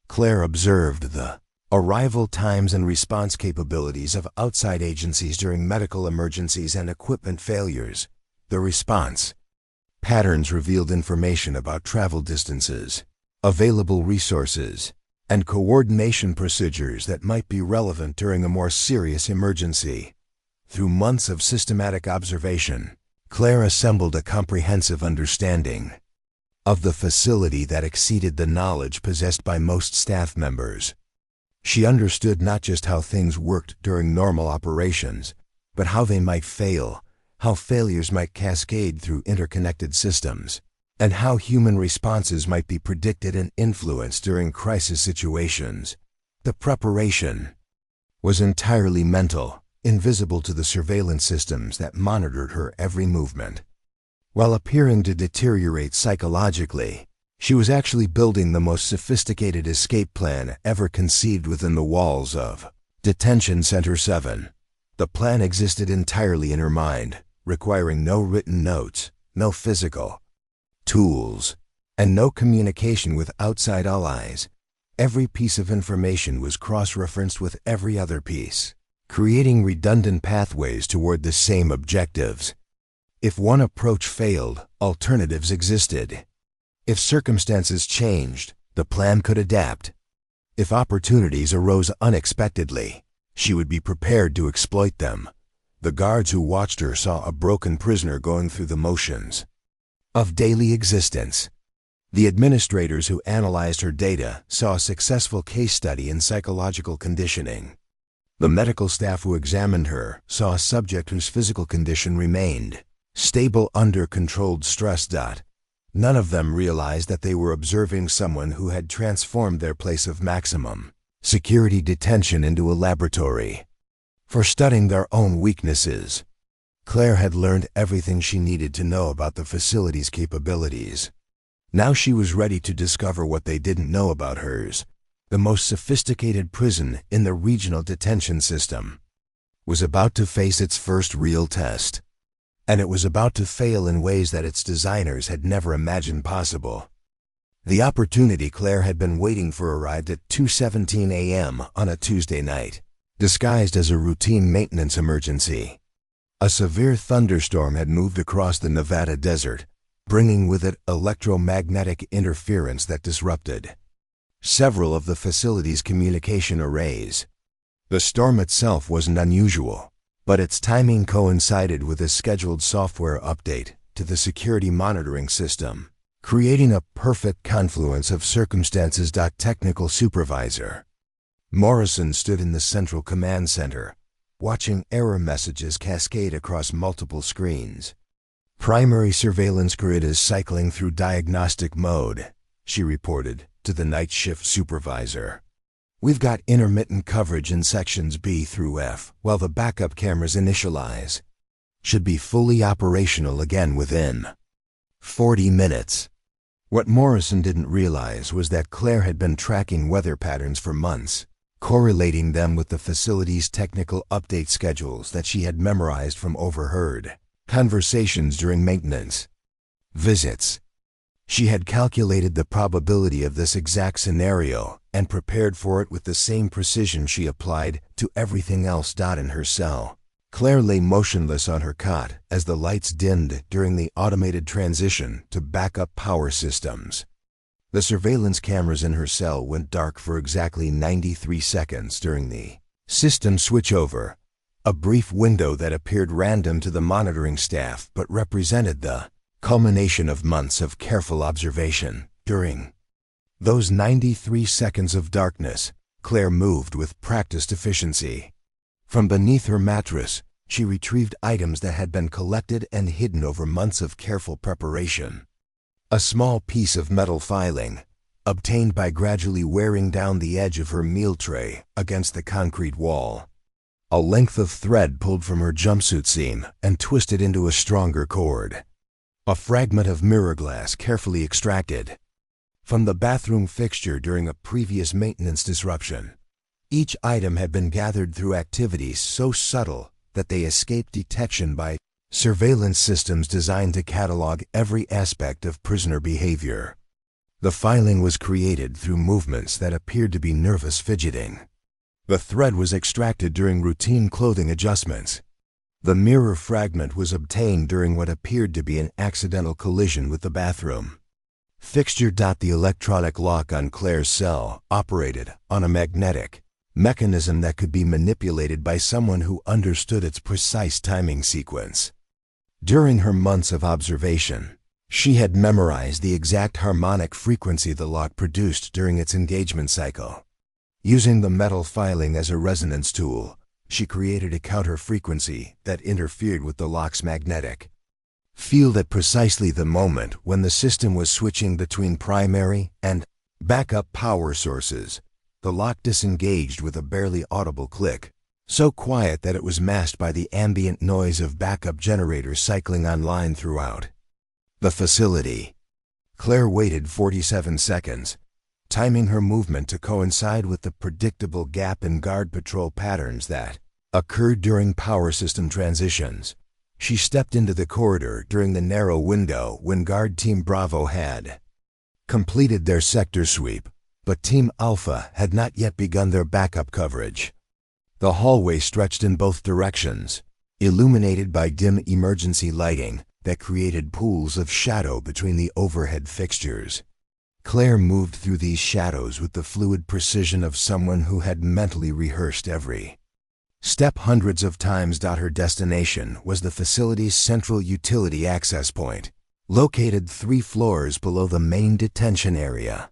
S1: Claire observed the arrival times and response capabilities of outside agencies during medical emergencies and equipment failures. The response patterns revealed information about travel distances, available resources, and coordination procedures that might be relevant during a more serious emergency. Through months of systematic observation, Claire assembled a comprehensive understanding of the facility that exceeded the knowledge possessed by most staff members. She understood not just how things worked during normal operations, but how they might fail, how failures might cascade through interconnected systems, and how human responses might be predicted and influenced during crisis situations. The preparation was entirely mental, invisible to the surveillance systems that monitored her every movement. While appearing to deteriorate psychologically, she was actually building the most sophisticated escape plan ever conceived within the walls of Detention Center 7. The plan existed entirely in her mind, requiring no written notes, no physical tools, and no communication with outside allies. Every piece of information was cross-referenced with every other piece, creating redundant pathways toward the same objectives. If one approach failed, alternatives existed. If circumstances changed, the plan could adapt. If opportunities arose unexpectedly, she would be prepared to exploit them. The guards who watched her saw a broken prisoner going through the motions of daily existence. The administrators who analyzed her data saw a successful case study in psychological conditioning. The medical staff who examined her saw a subject whose physical condition remained stable under controlled stress. None of them realized that they were observing someone who had transformed their place of maximum security detention into a laboratory for studying their own weaknesses. Claire had learned everything she needed to know about the facility's capabilities. Now she was ready to discover what they didn't know about hers. The most sophisticated prison in the regional detention system was about to face its first real test. And it was about to fail in ways that its designers had never imagined possible. The opportunity Claire had been waiting for arrived at 2:17 a.m. on a Tuesday night, disguised as a routine maintenance emergency. A severe thunderstorm had moved across the Nevada desert, bringing with it electromagnetic interference that disrupted several of the facility's communication arrays. The storm itself wasn't unusual, but its timing coincided with a scheduled software update to the security monitoring system, creating a perfect confluence of circumstances. Technical supervisor Morrison stood in the central command center, watching error messages cascade across multiple screens. Primary surveillance grid is cycling through diagnostic mode, she reported to the night shift supervisor. We've got intermittent coverage in sections B through F, while the backup cameras initialize. Should be fully operational again within 40 minutes. What Morrison didn't realize was that Claire had been tracking weather patterns for months, correlating them with the facility's technical update schedules that she had memorized from overheard conversations during maintenance visits. She had calculated the probability of this exact scenario and prepared for it with the same precision she applied to everything else in her cell. Claire lay motionless on her cot as the lights dimmed during the automated transition to backup power systems. The surveillance cameras in her cell went dark for exactly 93 seconds during the system switchover, a brief window that appeared random to the monitoring staff but represented the culmination of months of careful observation. During those 93 seconds of darkness, Claire moved with practiced efficiency. From beneath her mattress, she retrieved items that had been collected and hidden over months of careful preparation. A small piece of metal filing, obtained by gradually wearing down the edge of her meal tray against the concrete wall. A length of thread pulled from her jumpsuit seam and twisted into a stronger cord. A fragment of mirror glass carefully extracted from the bathroom fixture during a previous maintenance disruption. Each item had been gathered through activities so subtle that they escaped detection by surveillance systems designed to catalog every aspect of prisoner behavior. The filing was created through movements that appeared to be nervous fidgeting. The thread was extracted during routine clothing adjustments. The mirror fragment was obtained during what appeared to be an accidental collision with the bathroom fixture. The electronic lock on Claire's cell operated on a magnetic mechanism that could be manipulated by someone who understood its precise timing sequence. During her months of observation, she had memorized the exact harmonic frequency the lock produced during its engagement cycle. Using the metal filing as a resonance tool, she created a counter frequency that interfered with the lock's magnetic field at precisely the moment when the system was switching between primary and backup power sources. The lock disengaged with a barely audible click, so quiet that it was masked by the ambient noise of backup generators cycling online throughout the facility. Claire waited 47 seconds, timing her movement to coincide with the predictable gap in guard patrol patterns that occurred during power system transitions. She stepped into the corridor during the narrow window when Guard Team Bravo had completed their sector sweep, but Team Alpha had not yet begun their backup coverage. The hallway stretched in both directions, illuminated by dim emergency lighting that created pools of shadow between the overhead fixtures. Claire moved through these shadows with the fluid precision of someone who had mentally rehearsed every step hundreds of times. Her destination was the facility's central utility access point, located 3 floors below the main detention area.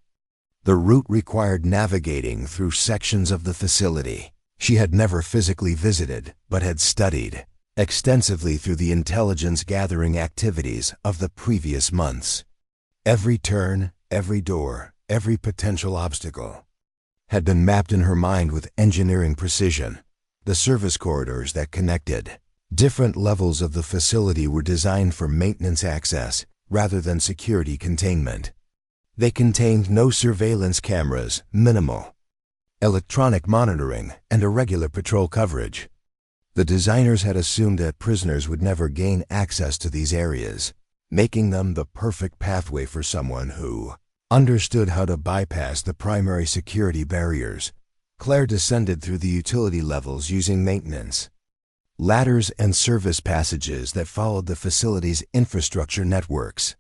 S1: The route required navigating through sections of the facility she had never physically visited, but had studied extensively through the intelligence-gathering activities of the previous months. Every turn, every door, every potential obstacle had been mapped in her mind with engineering precision. The service corridors that connected different levels of the facility were designed for maintenance access rather than security containment. They contained no surveillance cameras, minimal electronic monitoring, and irregular patrol coverage. The designers had assumed that prisoners would never gain access to these areas, making them the perfect pathway for someone who understood how to bypass the primary security barriers. Claire descended through the utility levels using maintenance ladders and service passages that followed the facility's infrastructure networks.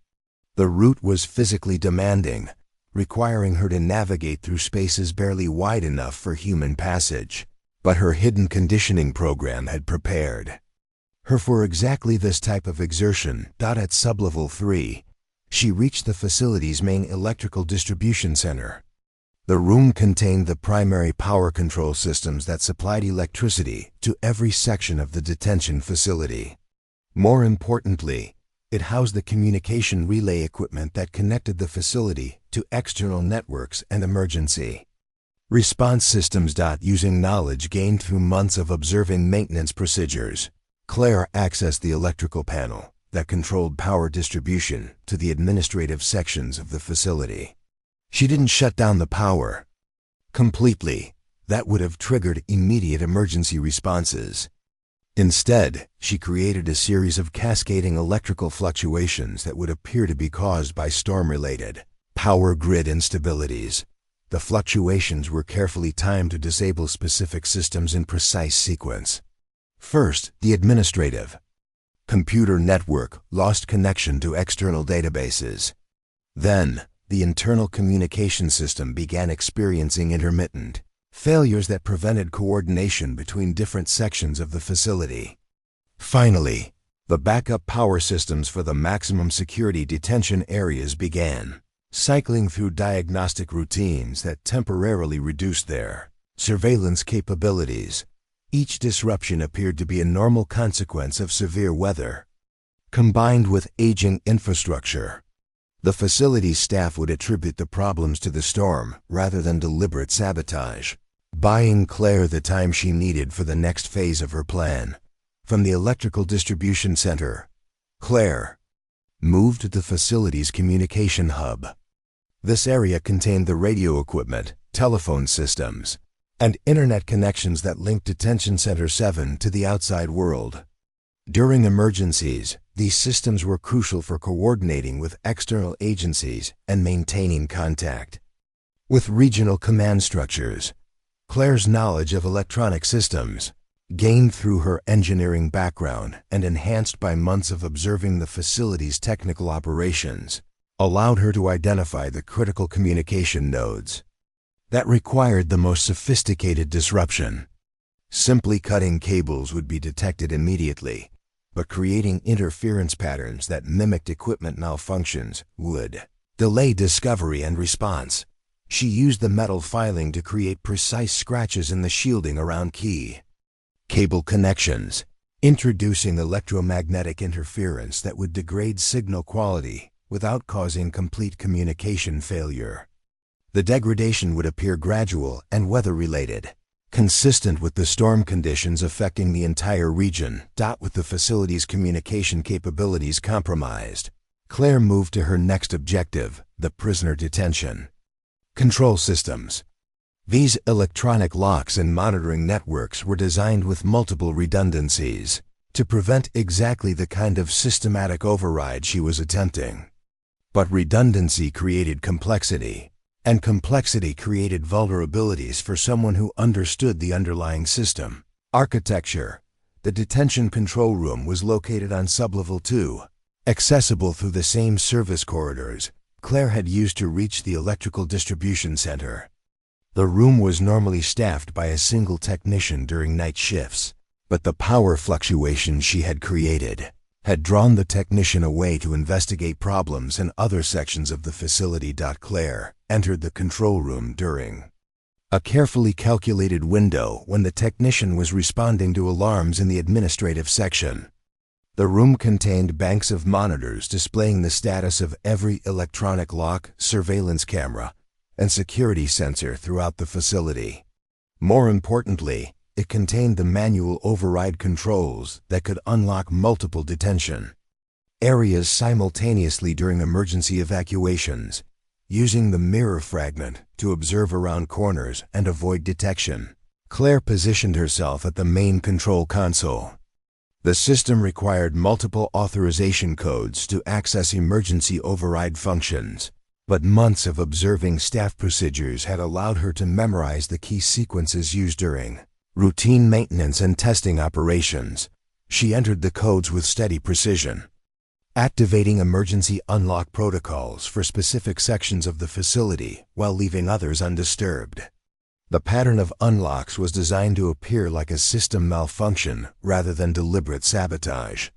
S1: The route was physically demanding, requiring her to navigate through spaces barely wide enough for human passage, but her hidden conditioning program had prepared her for exactly this type of exertion. At sublevel 3, she reached the facility's main electrical distribution center. The room contained the primary power control systems that supplied electricity to every section of the detention facility. More importantly, it housed the communication relay equipment that connected the facility to external networks and emergency response systems. Using knowledge gained through months of observing maintenance procedures, Claire accessed the electrical panel that controlled power distribution to the administrative sections of the facility. She didn't shut down the power completely. That would have triggered immediate emergency responses. Instead, she created a series of cascading electrical fluctuations that would appear to be caused by storm-related power grid instabilities. The fluctuations were carefully timed to disable specific systems in precise sequence. First, the administrative computer network lost connection to external databases. Then, the internal communication system began experiencing intermittent failures that prevented coordination between different sections of the facility. Finally, the backup power systems for the maximum security detention areas began cycling through diagnostic routines that temporarily reduced their surveillance capabilities. Each disruption appeared to be a normal consequence of severe weather. Combined with aging infrastructure, the facility's staff would attribute the problems to the storm rather than deliberate sabotage, buying Claire the time she needed for the next phase of her plan. From the electrical distribution center, Claire moved to the facility's communication hub. This area contained the radio equipment, telephone systems, and internet connections that linked Detention Center 7 to the outside world. During emergencies, these systems were crucial for coordinating with external agencies and maintaining contact with regional command structures. Claire's knowledge of electronic systems, gained through her engineering background and enhanced by months of observing the facility's technical operations, allowed her to identify the critical communication nodes that required the most sophisticated disruption. Simply cutting cables would be detected immediately, but creating interference patterns that mimicked equipment malfunctions would delay discovery and response. She used the metal filing to create precise scratches in the shielding around key cable connections, introducing electromagnetic interference that would degrade signal quality without causing complete communication failure. The degradation would appear gradual and weather-related, consistent with the storm conditions affecting the entire region. With the facility's communication capabilities compromised, Claire moved to her next objective, the prisoner detention control systems. These electronic locks and monitoring networks were designed with multiple redundancies to prevent exactly the kind of systematic override she was attempting. But redundancy created complexity, and complexity created vulnerabilities for someone who understood the underlying system architecture. The detention control room was located on sublevel 2, accessible through the same service corridors Claire had used to reach the electrical distribution center. The room was normally staffed by a single technician during night shifts, but the power fluctuations she had created had drawn the technician away to investigate problems in other sections of the facility. Claire entered the control room during a carefully calculated window when the technician was responding to alarms in the administrative section. The room contained banks of monitors displaying the status of every electronic lock, surveillance camera, and security sensor throughout the facility. More importantly, it contained the manual override controls that could unlock multiple detention areas simultaneously during emergency evacuations, using the mirror fragment to observe around corners and avoid detection. Claire positioned herself at the main control console. The system required multiple authorization codes to access emergency override functions, but months of observing staff procedures had allowed her to memorize the key sequences used during routine maintenance and testing operations. She entered the codes with steady precision, activating emergency unlock protocols for specific sections of the facility while leaving others undisturbed. The pattern of unlocks was designed to appear like a system malfunction rather than deliberate sabotage.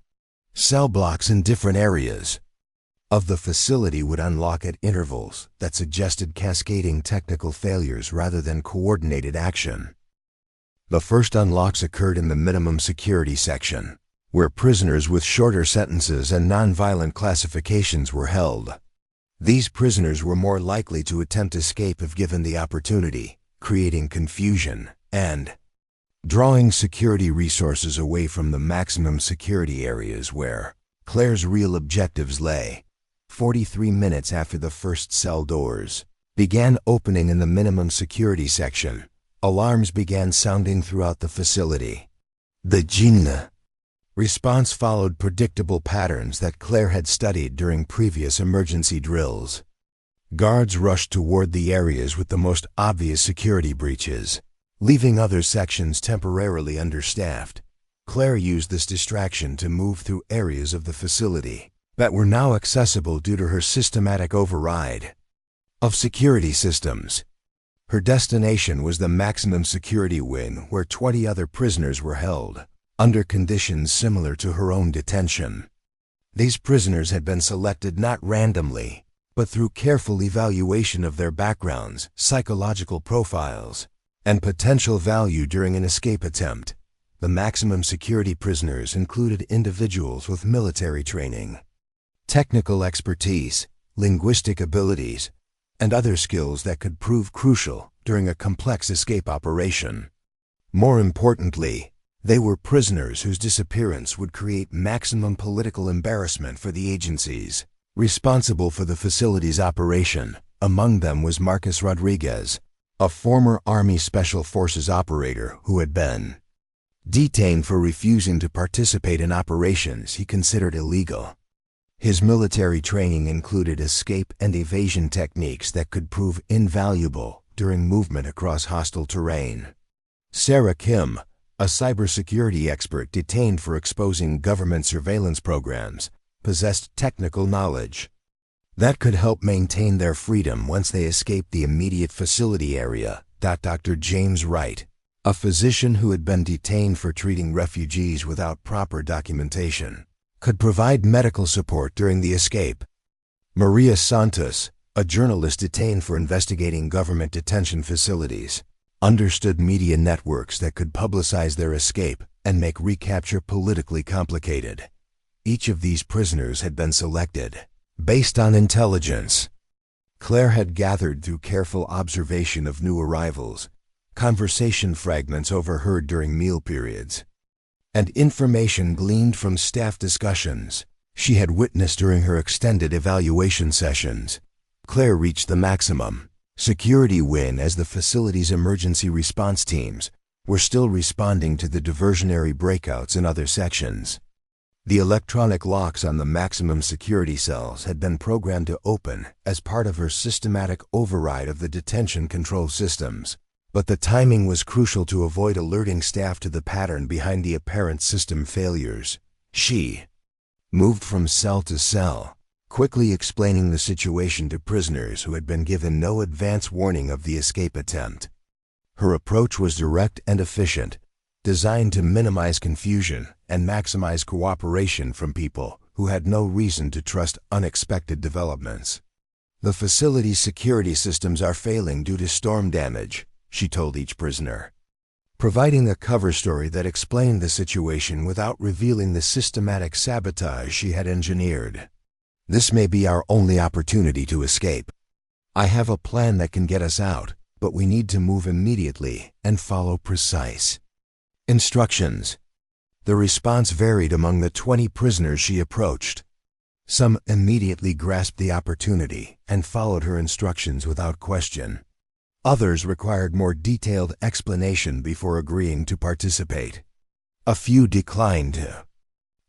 S1: Cell blocks in different areas of the facility would unlock at intervals that suggested cascading technical failures rather than coordinated action. The first unlocks occurred in the minimum security section, where prisoners with shorter sentences and nonviolent classifications were held. These prisoners were more likely to attempt escape if given the opportunity, creating confusion and drawing security resources away from the maximum security areas where Claire's real objectives lay. 43 minutes after the first cell doors began opening in the minimum security section, alarms began sounding throughout the facility. The jinn Response followed predictable patterns that Claire had studied during previous emergency drills. Guards rushed toward the areas with the most obvious security breaches, leaving other sections temporarily understaffed. Claire used this distraction to move through areas of the facility that were now accessible due to her systematic override of security systems. Her destination was the maximum security wing, where 20 other prisoners were held, under conditions similar to her own detention. These prisoners had been selected not randomly, but through careful evaluation of their backgrounds, psychological profiles, and potential value during an escape attempt. The maximum security prisoners included individuals with military training, technical expertise, linguistic abilities, and other skills that could prove crucial during a complex escape operation. More importantly, they were prisoners whose disappearance would create maximum political embarrassment for the agencies responsible for the facility's operation. Among them was Marcus Rodriguez, a former Army Special Forces operator who had been detained for refusing to participate in operations he considered illegal. His military training included escape and evasion techniques that could prove invaluable during movement across hostile terrain. Sarah Kim, a cybersecurity expert detained for exposing government surveillance programs, possessed technical knowledge that could help maintain their freedom once they escaped the immediate facility area. Dr. James Wright, a physician who had been detained for treating refugees without proper documentation, could provide medical support during the escape. Maria Santos, a journalist detained for investigating government detention facilities, understood media networks that could publicize their escape and make recapture politically complicated. Each of these prisoners had been selected based on intelligence Claire had gathered through careful observation of new arrivals, conversation fragments overheard during meal periods, and information gleaned from staff discussions she had witnessed during her extended evaluation sessions. Claire reached the maximum security win as the facility's emergency response teams were still responding to the diversionary breakouts in other sections. The electronic locks on the maximum security cells had been programmed to open as part of her systematic override of the detention control systems, but the timing was crucial to avoid alerting staff to the pattern behind the apparent system failures. She moved from cell to cell, quickly explaining the situation to prisoners who had been given no advance warning of the escape attempt. Her approach was direct and efficient, designed to minimize confusion and maximize cooperation from people who had no reason to trust unexpected developments. "The facility's security systems are failing due to storm damage," she told each prisoner, providing a cover story that explained the situation without revealing the systematic sabotage she had engineered. "This may be our only opportunity to escape. I have a plan that can get us out, but we need to move immediately and follow precise instructions." The response varied among the 20 prisoners she approached. Some immediately grasped the opportunity and followed her instructions without question. Others required more detailed explanation before agreeing to participate. A few declined to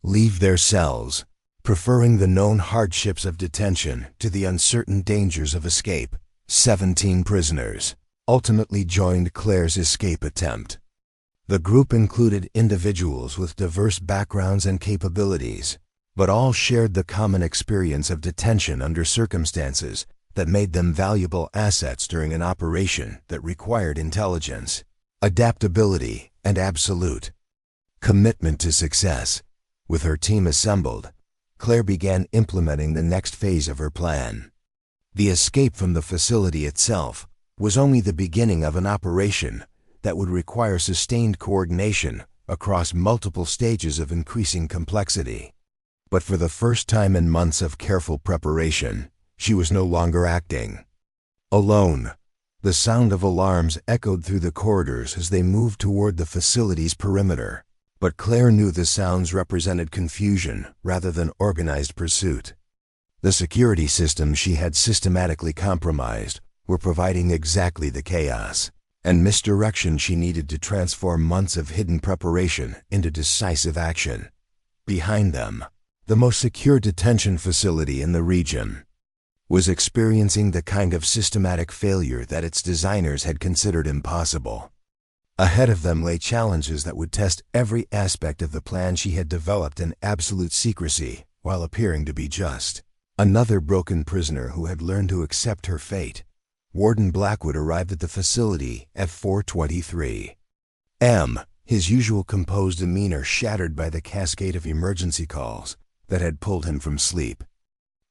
S1: leave their cells, preferring the known hardships of detention to the uncertain dangers of escape. 17 prisoners ultimately joined Claire's escape attempt. The group included individuals with diverse backgrounds and capabilities, but all shared the common experience of detention under circumstances that made them valuable assets during an operation that required intelligence, adaptability, and absolute commitment to success. With her team assembled, Claire began implementing the next phase of her plan. The escape from the facility itself was only the beginning of an operation that would require sustained coordination across multiple stages of increasing complexity. But for the first time in months of careful preparation, she was no longer acting alone. The sound of alarms echoed through the corridors as they moved toward the facility's perimeter, but Claire knew the sounds represented confusion rather than organized pursuit. The security systems she had systematically compromised were providing exactly the chaos and misdirection she needed to transform months of hidden preparation into decisive action. Behind them, the most secure detention facility in the region was experiencing the kind of systematic failure that its designers had considered impossible. Ahead of them lay challenges that would test every aspect of the plan she had developed in absolute secrecy while appearing to be just. Another broken prisoner who had learned to accept her fate. Warden Blackwood arrived at the facility at 4:23 a.m., his usual composed demeanor shattered by the cascade of emergency calls that had pulled him from sleep.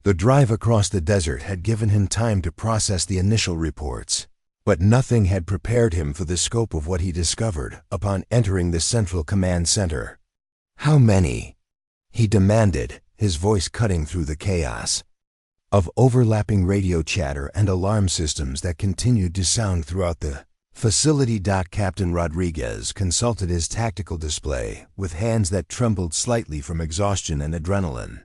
S1: The drive across the desert had given him time to process the initial reports, but nothing had prepared him for the scope of what he discovered upon entering the Central Command Center. "How many?" he demanded, his voice cutting through the chaos of overlapping radio chatter and alarm systems that continued to sound throughout the facility. Captain Rodriguez consulted his tactical display with hands that trembled slightly from exhaustion and adrenaline.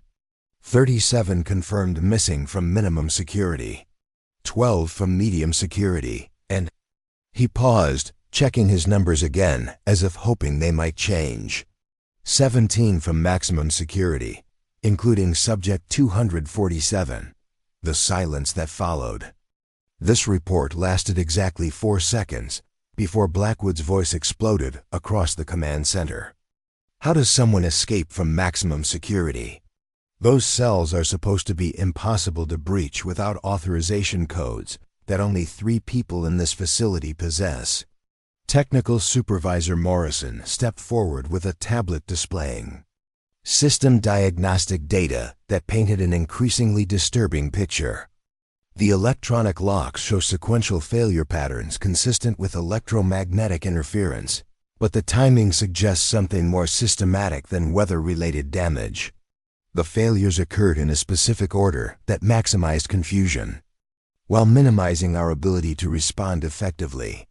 S1: 37 confirmed missing from minimum security, 12 from medium security, and he paused, checking his numbers again as if hoping they might change. 17 from maximum security, including subject 247. The silence that followed. This report lasted exactly 4 seconds before Blackwood's voice exploded across the command center. "How does someone escape from maximum security? Those cells are supposed to be impossible to breach without authorization codes that only 3 people in this facility possess." Technical Supervisor Morrison stepped forward with a tablet displaying system diagnostic data that painted an increasingly disturbing picture. The electronic locks show sequential failure patterns consistent with electromagnetic interference, but the timing suggests something more systematic than weather-related damage. The failures occurred in a specific order that maximized confusion, while minimizing our ability to respond effectively.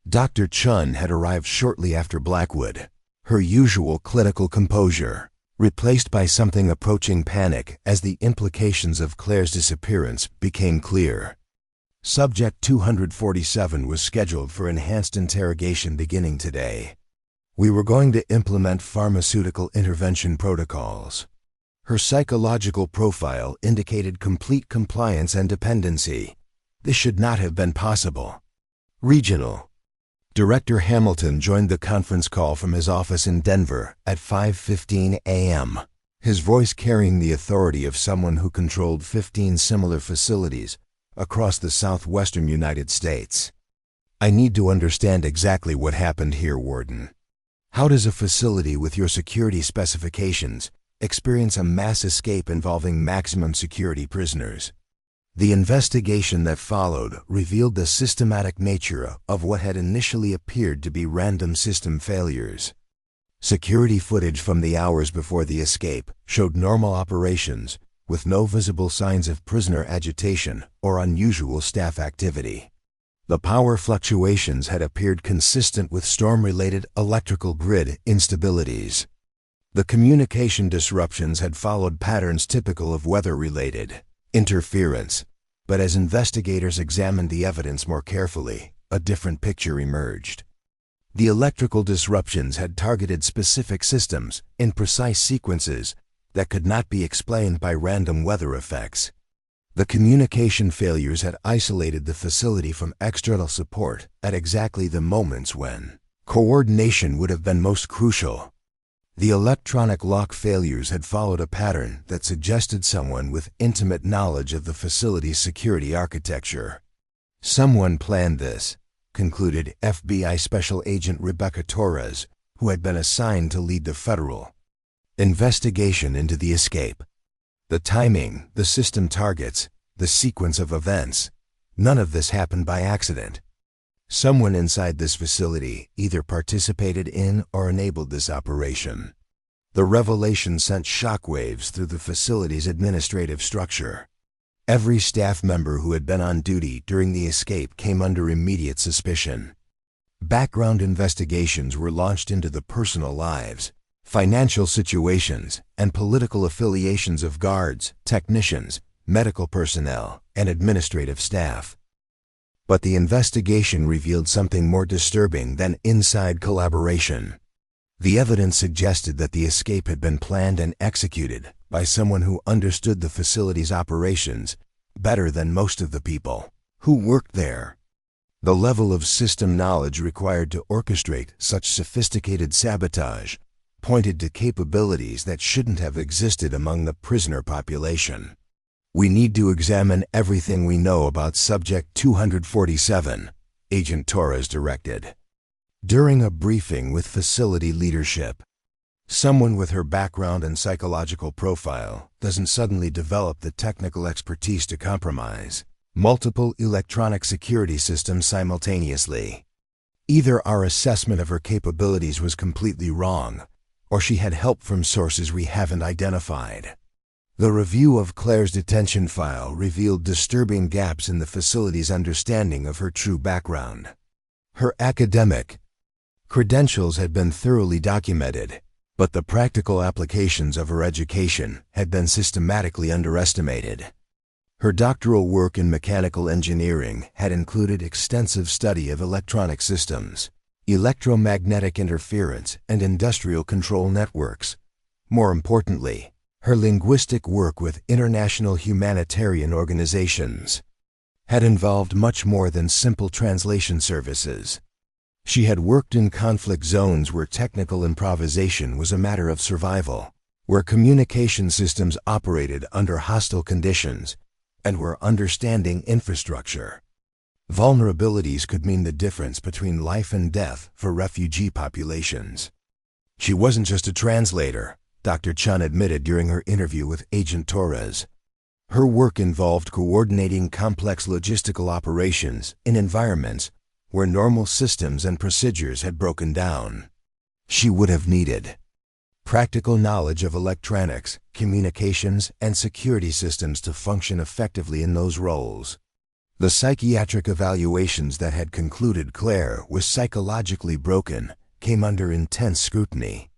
S1: Dr. Chun had arrived shortly after Blackwood, her usual clinical composure replaced by something approaching panic as the implications of Claire's disappearance became clear. Subject 247 was scheduled for enhanced interrogation beginning today. We were going to implement pharmaceutical intervention protocols. Her psychological profile indicated complete compliance and dependency. This should not have been possible. Regional Director Hamilton joined the conference call from his office in Denver at 5:15 a.m., his voice carrying the authority of someone who controlled 15 similar facilities across the southwestern United States. "I need to understand exactly what happened here, Warden. How does a facility with your security specifications experience a mass escape involving maximum security prisoners?" The investigation that followed revealed the systematic nature of what had initially appeared to be random system failures. Security footage from the hours before the escape showed normal operations with no visible signs of prisoner agitation or unusual staff activity. The power fluctuations had appeared consistent with storm-related electrical grid instabilities. The communication disruptions had followed patterns typical of weather-related interference, but as investigators examined the evidence more carefully, a different picture emerged. The electrical disruptions had targeted specific systems in precise sequences that could not be explained by random weather effects. The communication failures had isolated the facility from external support at exactly the moments when coordination would have been most crucial. The electronic lock failures had followed a pattern that suggested someone with intimate knowledge of the facility's security architecture. Someone planned this, concluded FBI Special Agent Rebecca Torres, who had been assigned to lead the federal investigation into the escape. The timing, the system targets, the sequence of events, none of this happened by accident. Someone inside this facility either participated in or enabled this operation. The revelation sent shockwaves through the facility's administrative structure. Every staff member who had been on duty during the escape came under immediate suspicion. Background investigations were launched into the personal lives, financial situations, and political affiliations of guards, technicians, medical personnel, and administrative staff. But the investigation revealed something more disturbing than inside collaboration. The evidence suggested that the escape had been planned and executed by someone who understood the facility's operations better than most of the people who worked there. The level of system knowledge required to orchestrate such sophisticated sabotage pointed to capabilities that shouldn't have existed among the prisoner population. "We need to examine everything we know about Subject 247, Agent Torres directed. During a briefing with facility leadership, someone with her background and psychological profile doesn't suddenly develop the technical expertise to compromise multiple electronic security systems simultaneously. Either our assessment of her capabilities was completely wrong, or she had help from sources we haven't identified." The review of Claire's detention file revealed disturbing gaps in the facility's understanding of her true background. Her academic credentials had been thoroughly documented, but the practical applications of her education had been systematically underestimated. Her doctoral work in mechanical engineering had included extensive study of electronic systems, electromagnetic interference, and industrial control networks. More importantly, her linguistic work with international humanitarian organizations had involved much more than simple translation services. She had worked in conflict zones where technical improvisation was a matter of survival, where communication systems operated under hostile conditions, and where understanding infrastructure vulnerabilities could mean the difference between life and death for refugee populations. She wasn't just a translator, Dr. Chun admitted during her interview with Agent Torres. Her work involved coordinating complex logistical operations in environments where normal systems and procedures had broken down. She would have needed practical knowledge of electronics, communications, and security systems to function effectively in those roles. The psychiatric evaluations that had concluded Claire was psychologically broken came under intense scrutiny.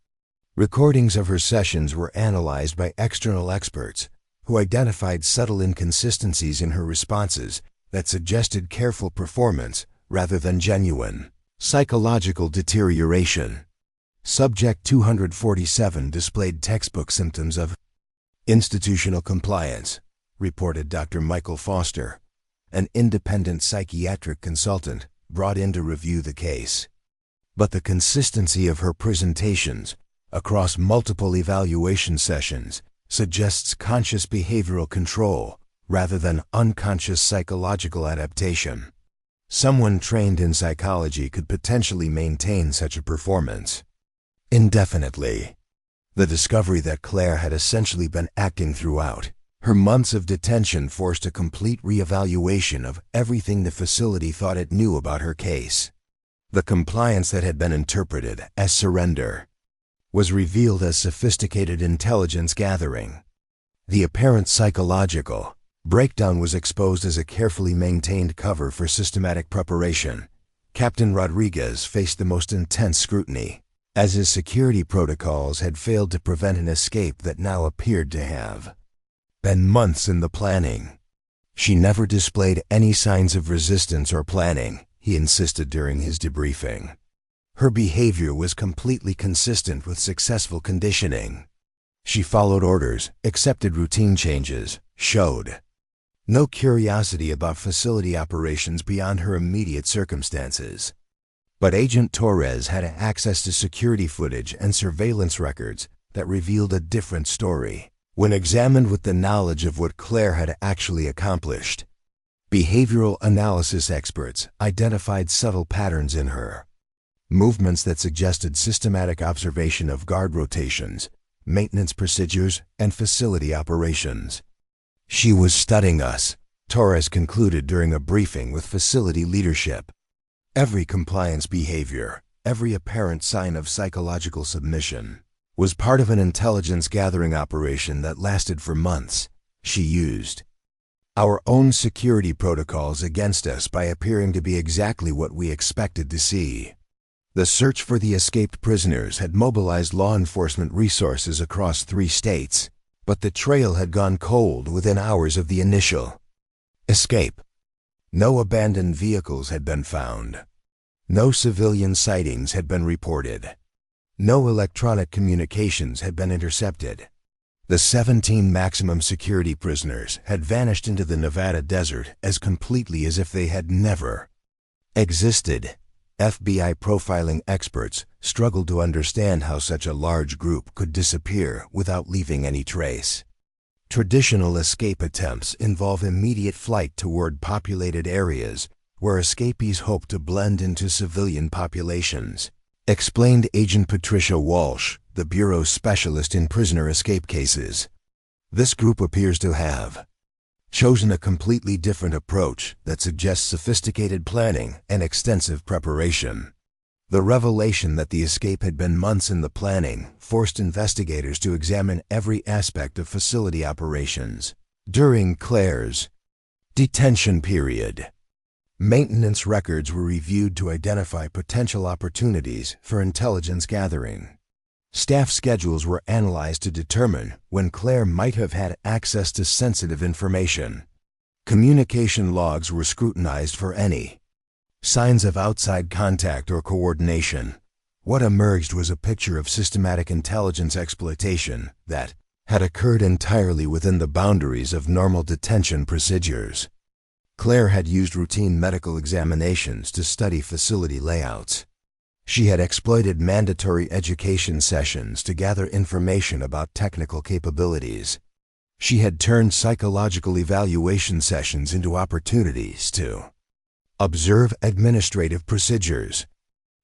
S1: Recordings of her sessions were analyzed by external experts who identified subtle inconsistencies in her responses that suggested careful performance rather than genuine psychological deterioration. Subject 247 displayed textbook symptoms of institutional compliance, reported Dr. Michael Foster, an independent psychiatric consultant brought in to review the case. But the consistency of her presentations across multiple evaluation sessions suggests conscious behavioral control rather than unconscious psychological adaptation. Someone trained in psychology could potentially maintain such a performance indefinitely. The discovery that Claire had essentially been acting throughout her months of detention forced a complete reevaluation of everything the facility thought it knew about her case. The compliance that had been interpreted as surrender was revealed as sophisticated intelligence gathering. The apparent psychological breakdown was exposed as a carefully maintained cover for systematic preparation. Captain Rodriguez faced the most intense scrutiny, as his security protocols had failed to prevent an escape that now appeared to have been months in the planning. "She never displayed any signs of resistance or planning," he insisted during his debriefing. "Her behavior was completely consistent with successful conditioning. She followed orders, accepted routine changes, showed no curiosity about facility operations beyond her immediate circumstances." But Agent Torres had access to security footage and surveillance records that revealed a different story. When examined with the knowledge of what Claire had actually accomplished, behavioral analysis experts identified subtle patterns in her. Movements that suggested systematic observation of guard rotations, maintenance procedures, and facility operations. "She was studying us," Torres concluded during a briefing with facility leadership. Every compliance behavior, every apparent sign of psychological submission, was part of an intelligence gathering operation that lasted for months. She used our own security protocols against us by appearing to be exactly what we expected to see. The search for the escaped prisoners had mobilized law enforcement resources across 3 states, but the trail had gone cold within hours of the initial escape. No abandoned vehicles had been found. No civilian sightings had been reported. No electronic communications had been intercepted. The 17 maximum security prisoners had vanished into the Nevada desert as completely as if they had never existed. FBI profiling experts struggled to understand how such a large group could disappear without leaving any trace. Traditional escape attempts involve immediate flight toward populated areas where escapees hope to blend into civilian populations, explained Agent Patricia Walsh, the Bureau's specialist in prisoner escape cases. This group appears to have chosen a completely different approach that suggests sophisticated planning and extensive preparation. The revelation that the escape had been months in the planning forced investigators to examine every aspect of facility operations. During Claire's detention period, maintenance records were reviewed to identify potential opportunities for intelligence gathering. Staff schedules were analyzed to determine when Claire might have had access to sensitive information. Communication logs were scrutinized for any signs of outside contact or coordination. What emerged was a picture of systematic intelligence exploitation that had occurred entirely within the boundaries of normal detention procedures. Claire had used routine medical examinations to study facility layouts. She had exploited mandatory education sessions to gather information about technical capabilities. She had turned psychological evaluation sessions into opportunities to observe administrative procedures.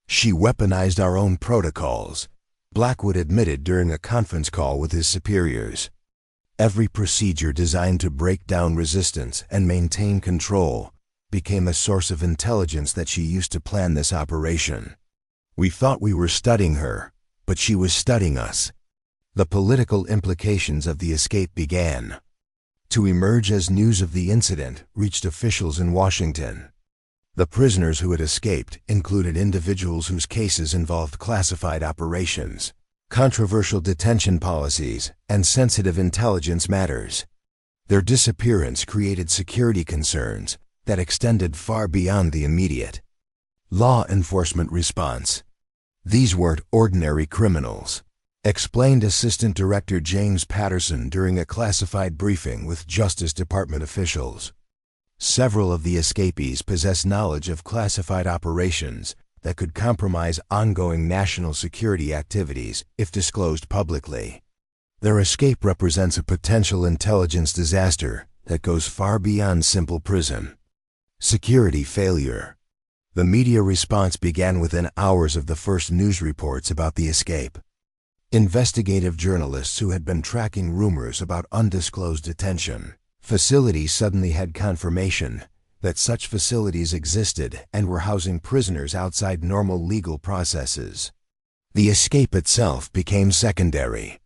S1: She weaponized our own protocols, Blackwood admitted during a conference call with his superiors. Every procedure designed to break down resistance and maintain control became a source of intelligence that she used to plan this operation. We thought we were studying her, but she was studying us. The political implications of the escape began to emerge as news of the incident reached officials in Washington. The prisoners who had escaped included individuals whose cases involved classified operations, controversial detention policies, and sensitive intelligence matters. Their disappearance created security concerns that extended far beyond the immediate law enforcement response. These weren't ordinary criminals, explained Assistant Director James Patterson during a classified briefing with Justice Department officials. Several of the escapees possess knowledge of classified operations that could compromise ongoing national security activities if disclosed publicly. Their escape represents a potential intelligence disaster that goes far beyond simple prison security failure. The media response began within hours of the first news reports about the escape. Investigative journalists who had been tracking rumors about undisclosed detention facilities suddenly had confirmation that such facilities existed and were housing prisoners outside normal legal processes. The escape itself became secondary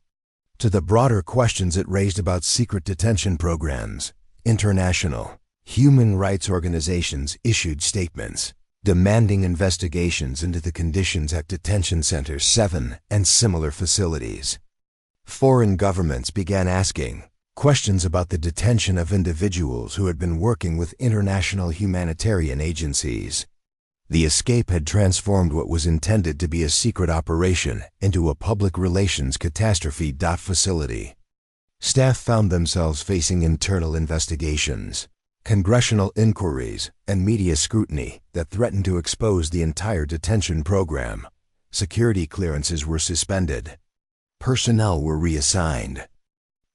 S1: to the broader questions it raised about secret detention programs. International human rights organizations issued statements demanding investigations into the conditions at Detention Center 7 and similar facilities. Foreign governments began asking questions about the detention of individuals who had been working with international humanitarian agencies. The escape had transformed what was intended to be a secret operation into a public relations catastrophe. Facility staff found themselves facing internal investigations, congressional inquiries, and media scrutiny that threatened to expose the entire detention program. Security clearances were suspended. Personnel were reassigned.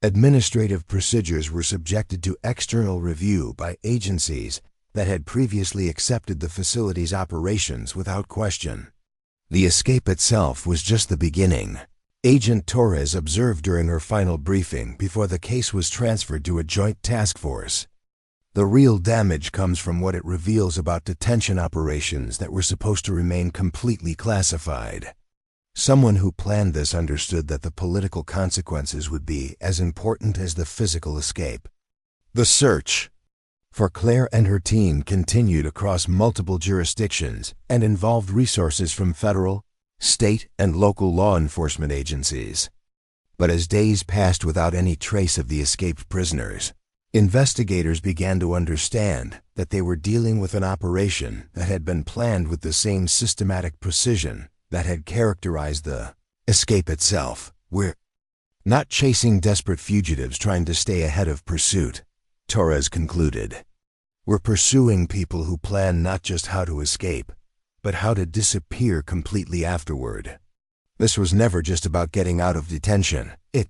S1: Administrative procedures were subjected to external review by agencies that had previously accepted the facility's operations without question. The escape itself was just the beginning. Agent Torres observed during her final briefing before the case was transferred to a joint task force. The real damage comes from what it reveals about detention operations that were supposed to remain completely classified. Someone who planned this understood that the political consequences would be as important as the physical escape. The search for Claire and her team continued across multiple jurisdictions and involved resources from federal, state, and local law enforcement agencies. But as days passed without any trace of the escaped prisoners, investigators began to understand that they were dealing with an operation that had been planned with the same systematic precision that had characterized the escape itself. We're not chasing desperate fugitives trying to stay ahead of pursuit, Torres concluded. We're pursuing people who plan not just how to escape, but how to disappear completely afterward. This was never just about getting out of detention. It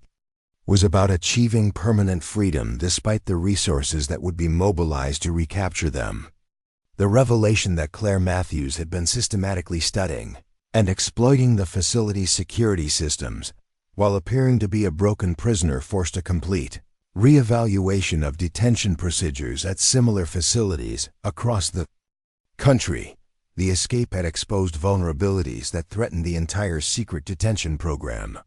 S1: was about achieving permanent freedom despite the resources that would be mobilized to recapture them. The revelation that Claire Matthews had been systematically studying and exploiting the facility's security systems while appearing to be a broken prisoner forced a complete reevaluation of detention procedures at similar facilities across the country. The escape had exposed vulnerabilities that threatened the entire secret detention program.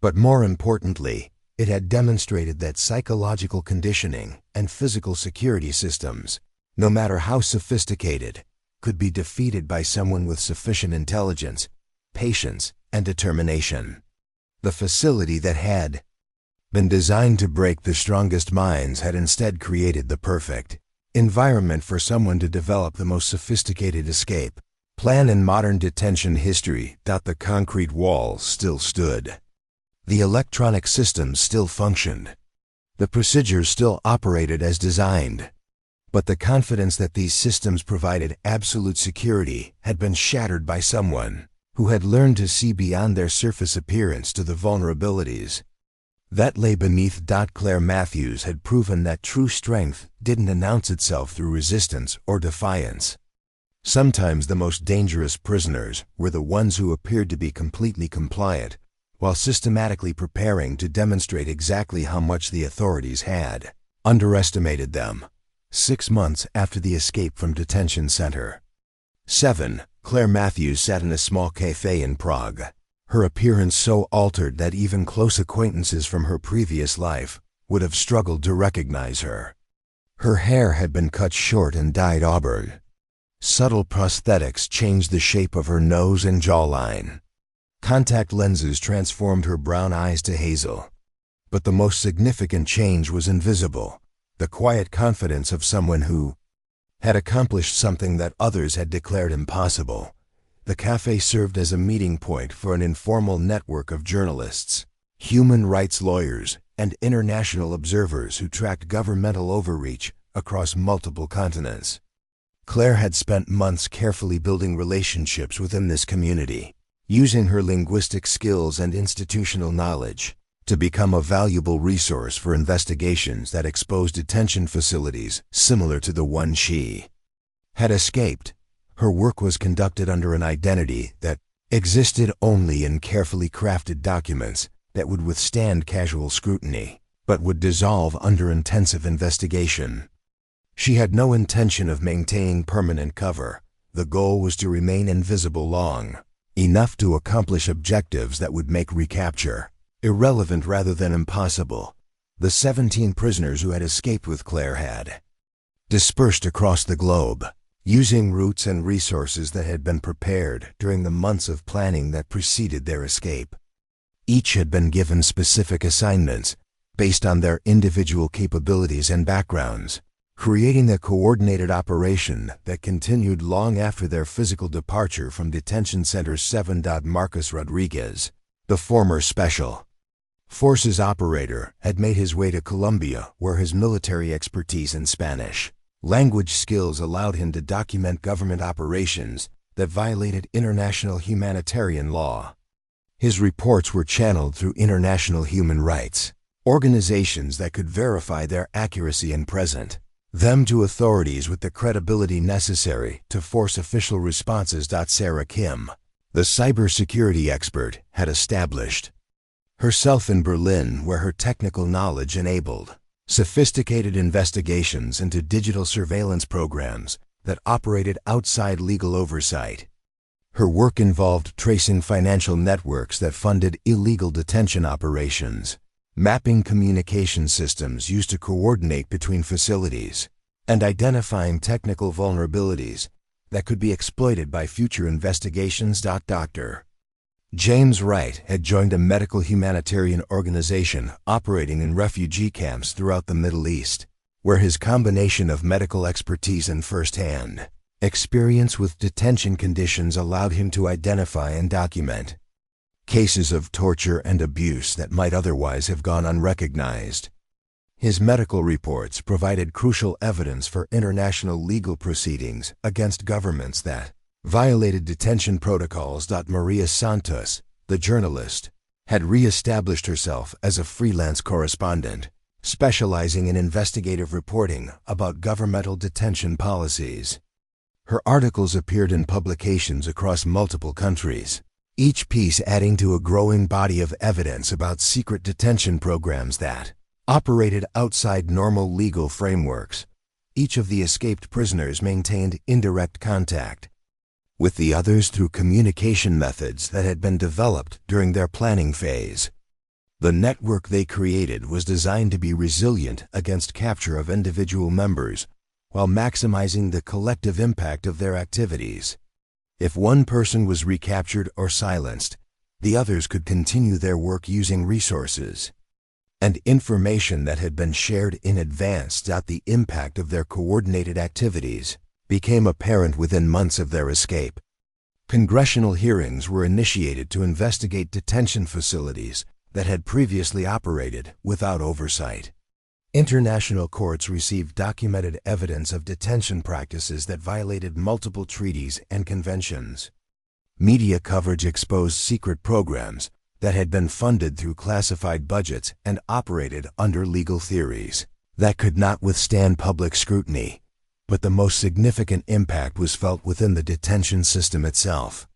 S1: But more importantly, it had demonstrated that psychological conditioning and physical security systems, no matter how sophisticated, could be defeated by someone with sufficient intelligence, patience, and determination. The facility that had been designed to break the strongest minds had instead created the perfect environment for someone to develop the most sophisticated escape plan in modern detention history. The concrete walls still stood. The electronic systems still functioned. The procedures still operated as designed. But the confidence that these systems provided absolute security had been shattered by someone who had learned to see beyond their surface appearance to the vulnerabilities that lay beneath. Claire Matthews had proven that true strength didn't announce itself through resistance or defiance. Sometimes the most dangerous prisoners were the ones who appeared to be completely compliant, while systematically preparing to demonstrate exactly how much the authorities had underestimated them. 6 months after the escape from detention center 7, Claire Matthews sat in a small cafe in Prague. Her appearance so altered that even close acquaintances from her previous life would have struggled to recognize her. Her hair had been cut short and dyed auburn. Subtle prosthetics changed the shape of her nose and jawline. Contact lenses transformed her brown eyes to hazel. But the most significant change was invisible, the quiet confidence of someone who had accomplished something that others had declared impossible. The cafe served as a meeting point for an informal network of journalists, human rights lawyers, and international observers who tracked governmental overreach across multiple continents. Claire had spent months carefully building relationships within this community, using her linguistic skills and institutional knowledge to become a valuable resource for investigations that exposed detention facilities similar to the one she had escaped. Her work was conducted under an identity that existed only in carefully crafted documents that would withstand casual scrutiny, but would dissolve under intensive investigation. She had no intention of maintaining permanent cover. The goal was to remain invisible long enough to accomplish objectives that would make recapture irrelevant rather than impossible. The 17 prisoners who had escaped with Claire had dispersed across the globe, using routes and resources that had been prepared during the months of planning that preceded their escape. Each had been given specific assignments based on their individual capabilities and backgrounds, creating a coordinated operation that continued long after their physical departure from Detention Center 7. Marcus Rodriguez, the former Special Forces operator, had made his way to Colombia, where his military expertise in Spanish language skills allowed him to document government operations that violated international humanitarian law. His reports were channeled through international human rights organizations that could verify their accuracy and present them to authorities with the credibility necessary to force official responses. Sarah Kim, the cybersecurity expert, had established herself in Berlin, where her technical knowledge enabled sophisticated investigations into digital surveillance programs that operated outside legal oversight. Her work involved tracing financial networks that funded illegal detention operations, mapping communication systems used to coordinate between facilities, and identifying technical vulnerabilities that could be exploited by future investigations. Dr. James Wright had joined a medical humanitarian organization operating in refugee camps throughout the Middle East, where his combination of medical expertise and first-hand experience with detention conditions allowed him to identify and document cases of torture and abuse that might otherwise have gone unrecognized. His medical reports provided crucial evidence for international legal proceedings against governments that violated detention protocols. Maria Santos, the journalist, had re-established herself as a freelance correspondent, specializing in investigative reporting about governmental detention policies. Her articles appeared in publications across multiple countries, each piece adding to a growing body of evidence about secret detention programs that operated outside normal legal frameworks. Each of the escaped prisoners maintained indirect contact with the others through communication methods that had been developed during their planning phase. The network they created was designed to be resilient against capture of individual members, while maximizing the collective impact of their activities. If one person was recaptured or silenced, the others could continue their work using resources and information that had been shared in advance. The impact of their coordinated activities became apparent within months of their escape. Congressional hearings were initiated to investigate detention facilities that had previously operated without oversight. International courts received documented evidence of detention practices that violated multiple treaties and conventions. Media coverage exposed secret programs that had been funded through classified budgets and operated under legal theories that could not withstand public scrutiny. But the most significant impact was felt within the detention system itself.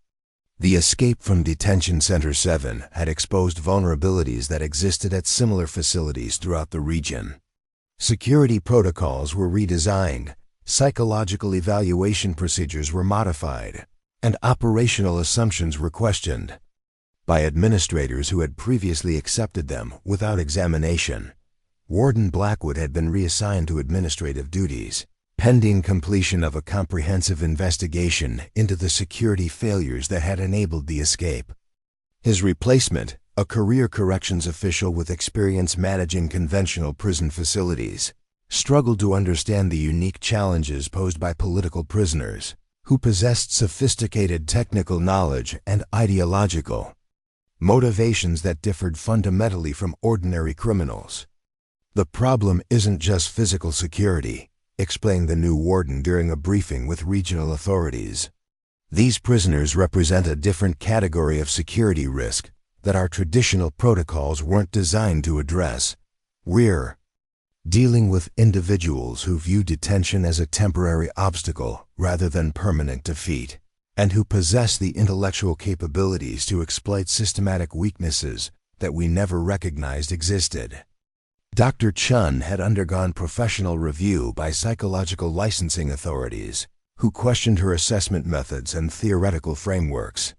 S1: The escape from Detention Center 7 had exposed vulnerabilities that existed at similar facilities throughout the region. Security protocols were redesigned, psychological evaluation procedures were modified, and operational assumptions were questioned by administrators who had previously accepted them without examination. Warden Blackwood had been reassigned to administrative duties, pending completion of a comprehensive investigation into the security failures that had enabled the escape. His replacement, a career corrections official with experience managing conventional prison facilities, struggled to understand the unique challenges posed by political prisoners who possessed sophisticated technical knowledge and ideological motivations that differed fundamentally from ordinary criminals. "The problem isn't just physical security," explained the new warden during a briefing with regional authorities. "These prisoners represent a different category of security risk that our traditional protocols weren't designed to address. We're dealing with individuals who view detention as a temporary obstacle rather than permanent defeat, and who possess the intellectual capabilities to exploit systematic weaknesses that we never recognized existed." Dr. Chun had undergone professional review by psychological licensing authorities, who questioned her assessment methods and theoretical frameworks.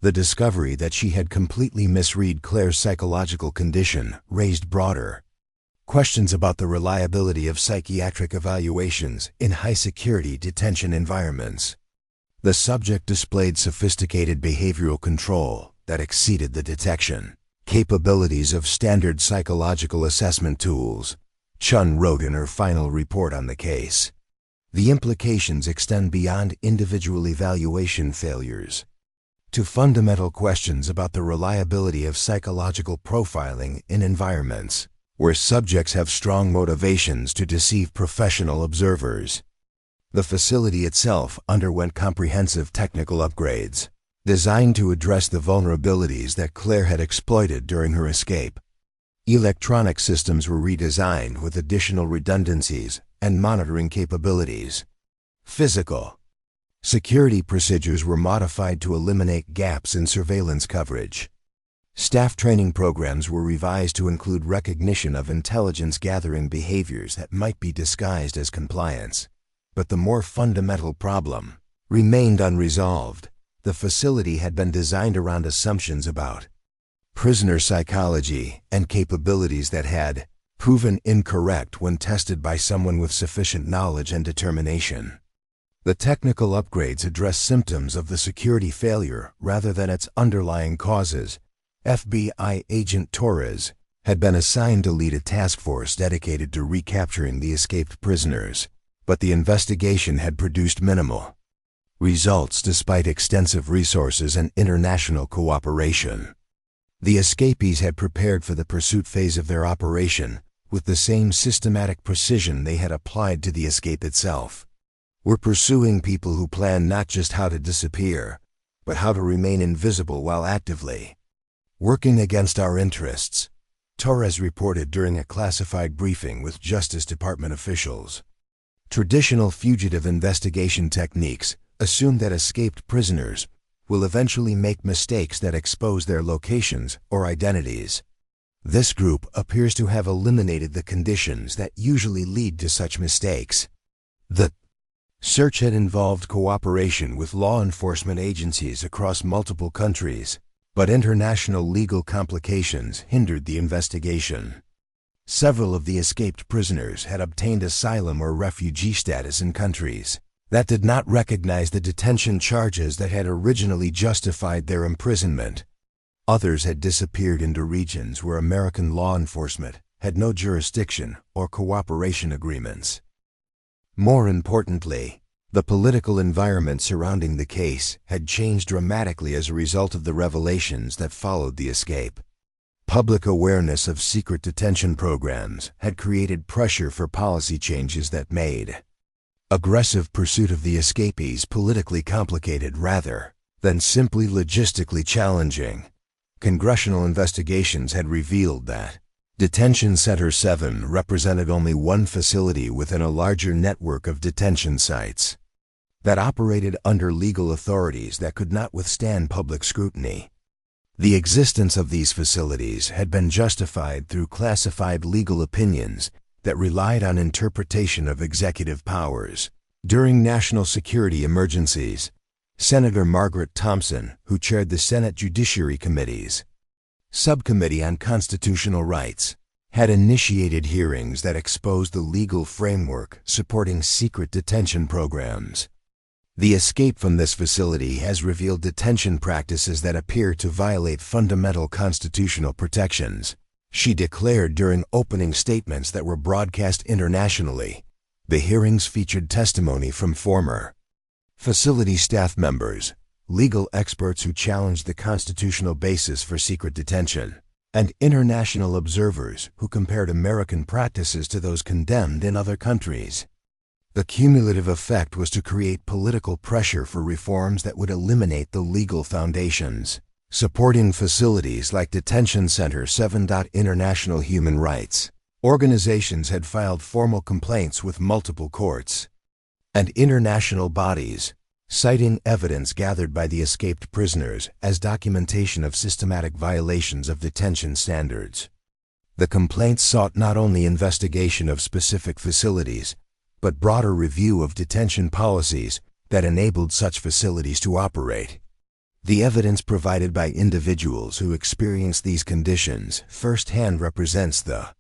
S1: The discovery that she had completely misread Claire's psychological condition raised broader questions about the reliability of psychiatric evaluations in high-security detention environments. The subject displayed sophisticated behavioral control that exceeded the detection capabilities of standard psychological assessment tools, Chun wrote in her final report on the case. The implications extend beyond individual evaluation failures to fundamental questions about the reliability of psychological profiling in environments where subjects have strong motivations to deceive professional observers. The facility itself underwent comprehensive technical upgrades, designed to address the vulnerabilities that Claire had exploited during her escape. Electronic systems were redesigned with additional redundancies and monitoring capabilities. Physical security procedures were modified to eliminate gaps in surveillance coverage. Staff training programs were revised to include recognition of intelligence-gathering behaviors that might be disguised as compliance. But the more fundamental problem remained unresolved. The facility had been designed around assumptions about prisoner psychology and capabilities that had proven incorrect when tested by someone with sufficient knowledge and determination. The technical upgrades address symptoms of the security failure rather than its underlying causes. FBI agent Torres had been assigned to lead a task force dedicated to recapturing the escaped prisoners, but the investigation had produced minimal results despite extensive resources and international cooperation. The escapees had prepared for the pursuit phase of their operation with the same systematic precision they had applied to the escape itself. We're pursuing people who plan not just how to disappear, but how to remain invisible while actively working against our interests, Torres reported during a classified briefing with Justice Department officials. Traditional fugitive investigation techniques assume that escaped prisoners will eventually make mistakes that expose their locations or identities. This group appears to have eliminated the conditions that usually lead to such mistakes. The search had involved cooperation with law enforcement agencies across multiple countries, but international legal complications hindered the investigation. Several of the escaped prisoners had obtained asylum or refugee status in countries that did not recognize the detention charges that had originally justified their imprisonment. Others had disappeared into regions where American law enforcement had no jurisdiction or cooperation agreements. More importantly, the political environment surrounding the case had changed dramatically as a result of the revelations that followed the escape. Public awareness of secret detention programs had created pressure for policy changes that made aggressive pursuit of the escapees politically complicated rather than simply logistically challenging. Congressional investigations had revealed that Detention Center 7 represented only one facility within a larger network of detention sites that operated under legal authorities that could not withstand public scrutiny. The existence of these facilities had been justified through classified legal opinions that relied on interpretation of executive powers. During national security emergencies, Senator Margaret Thompson, who chaired the Senate Judiciary Committee's Subcommittee on Constitutional Rights, had initiated hearings that exposed the legal framework supporting secret detention programs. The escape from this facility has revealed detention practices that appear to violate fundamental constitutional protections, she declared during opening statements that were broadcast internationally. The hearings featured testimony from former facility staff members, legal experts who challenged the constitutional basis for secret detention, and international observers who compared American practices to those condemned in other countries. The cumulative effect was to create political pressure for reforms that would eliminate the legal foundations supporting facilities like Detention Center 7. International human rights organizations had filed formal complaints with multiple courts and international bodies, citing evidence gathered by the escaped prisoners as documentation of systematic violations of detention standards. The complaints sought not only investigation of specific facilities, but broader review of detention policies that enabled such facilities to operate. The evidence provided by individuals who experienced these conditions firsthand represents the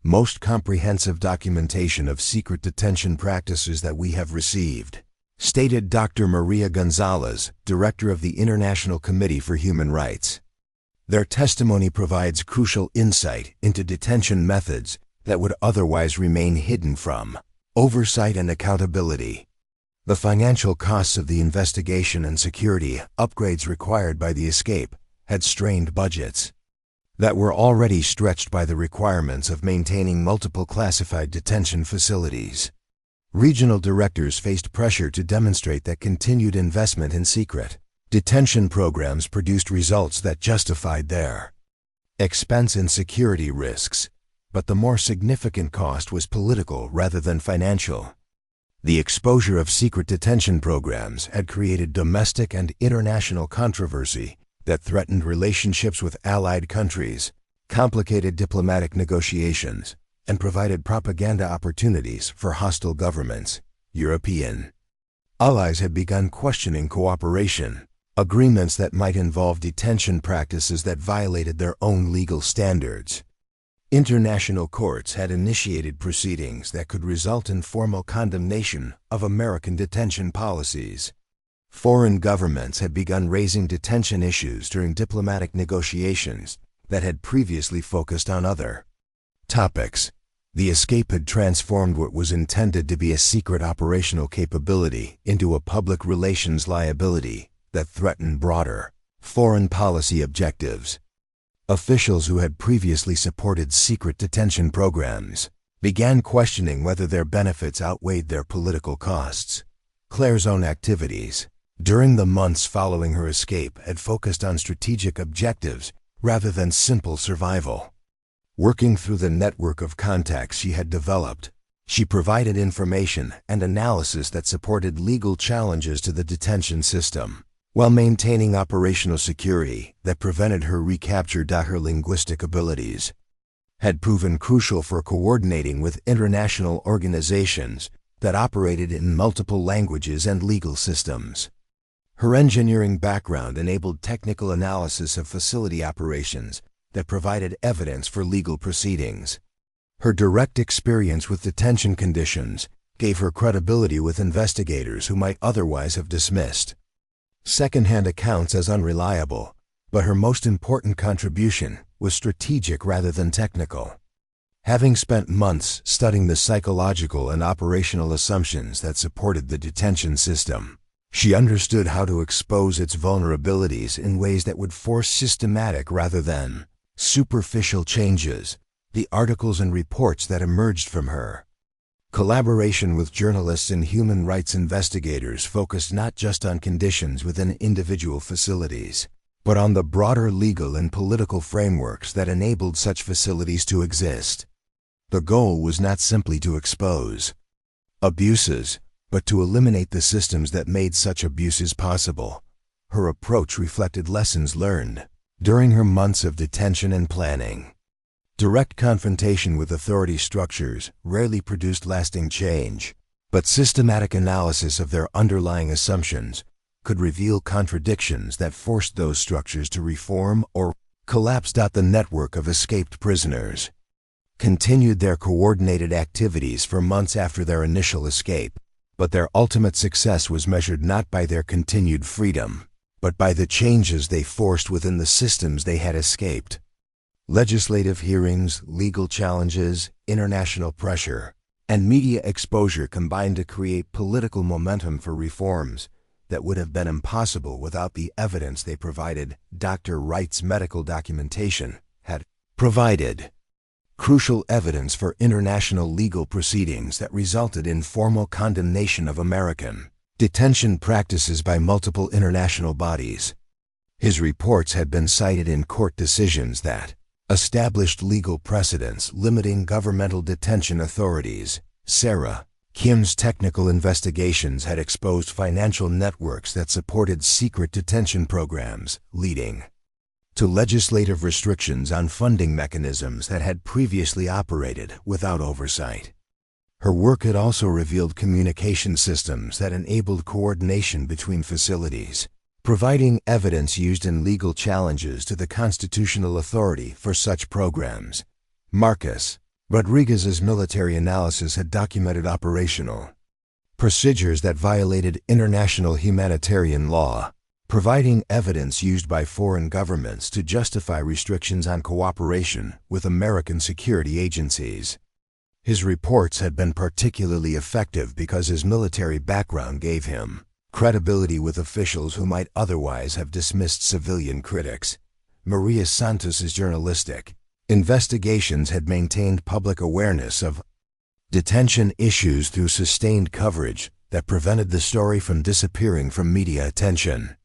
S1: most comprehensive documentation of secret detention practices that we have received, stated Dr. Maria Gonzalez, director of the International Committee for Human Rights. Their testimony provides crucial insight into detention methods that would otherwise remain hidden from oversight and accountability. The financial costs of the investigation and security upgrades required by the escape had strained budgets that were already stretched by the requirements of maintaining multiple classified detention facilities. Regional directors faced pressure to demonstrate that continued investment in secret detention programs produced results that justified their expense and security risks, but the more significant cost was political rather than financial. The exposure of secret detention programs had created domestic and international controversy that threatened relationships with allied countries, complicated diplomatic negotiations, and provided propaganda opportunities for hostile governments. European allies had begun questioning cooperation agreements that might involve detention practices that violated their own legal standards. International courts had initiated proceedings that could result in formal condemnation of American detention policies. Foreign governments had begun raising detention issues during diplomatic negotiations that had previously focused on other topics. The escape had transformed what was intended to be a secret operational capability into a public relations liability that threatened broader foreign policy objectives. Officials who had previously supported secret detention programs began questioning whether their benefits outweighed their political costs. Claire's own activities during the months following her escape had focused on strategic objectives rather than simple survival. Working through the network of contacts she had developed, she provided information and analysis that supported legal challenges to the detention system, while maintaining operational security that prevented her recapture. Her linguistic abilities had proven crucial for coordinating with international organizations that operated in multiple languages and legal systems. Her engineering background enabled technical analysis of facility operations that provided evidence for legal proceedings. Her direct experience with detention conditions gave her credibility with investigators who might otherwise have dismissed second-hand accounts as unreliable, but her most important contribution was strategic rather than technical. Having spent months studying the psychological and operational assumptions that supported the detention system, she understood how to expose its vulnerabilities in ways that would force systematic rather than superficial changes. The articles and reports that emerged from her collaboration with journalists and human rights investigators focused not just on conditions within individual facilities, but on the broader legal and political frameworks that enabled such facilities to exist. The goal was not simply to expose abuses, but to eliminate the systems that made such abuses possible. Her approach reflected lessons learned during her months of detention and planning. Direct confrontation with authority structures rarely produced lasting change, but systematic analysis of their underlying assumptions could reveal contradictions that forced those structures to reform or collapse. The network of escaped prisoners continued their coordinated activities for months after their initial escape, but their ultimate success was measured not by their continued freedom, but by the changes they forced within the systems they had escaped. Legislative hearings, legal challenges, international pressure, and media exposure combined to create political momentum for reforms that would have been impossible without the evidence they provided. Dr. Wright's medical documentation had provided crucial evidence for international legal proceedings that resulted in formal condemnation of American detention practices by multiple international bodies. His reports had been cited in court decisions that established legal precedents limiting governmental detention authorities. Sarah Kim's technical investigations had exposed financial networks that supported secret detention programs, leading to legislative restrictions on funding mechanisms that had previously operated without oversight. Her work had also revealed communication systems that enabled coordination between facilities, providing evidence used in legal challenges to the constitutional authority for such programs. Marcus Rodriguez's military analysis had documented operational procedures that violated international humanitarian law, providing evidence used by foreign governments to justify restrictions on cooperation with American security agencies. His reports had been particularly effective because his military background gave him credibility with officials who might otherwise have dismissed civilian critics. Maria Santos's journalistic investigations had maintained public awareness of detention issues through sustained coverage that prevented the story from disappearing from media attention.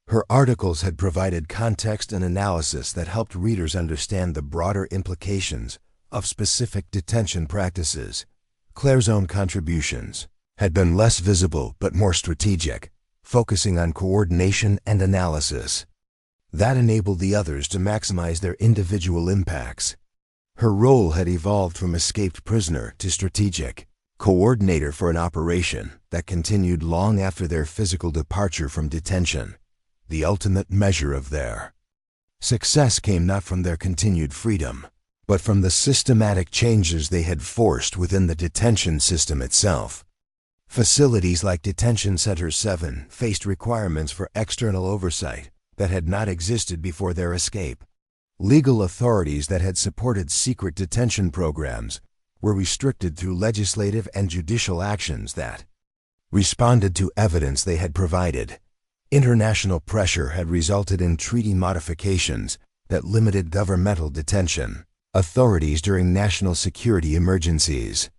S1: Her articles had provided context and analysis that helped readers understand the broader implications of specific detention practices. Claire's own contributions had been less visible but more strategic, focusing on coordination and analysis. That enabled the others to maximize their individual impacts. Her role had evolved from escaped prisoner to strategic coordinator for an operation that continued long after their physical departure from detention. The ultimate measure of their success came not from their continued freedom, but from the systematic changes they had forced within the detention system itself. Facilities like Detention Center 7 faced requirements for external oversight that had not existed before their escape. Legal authorities that had supported secret detention programs were restricted through legislative and judicial actions that responded to evidence they had provided. International pressure had resulted in treaty modifications that limited governmental detention, authorities during national security emergencies.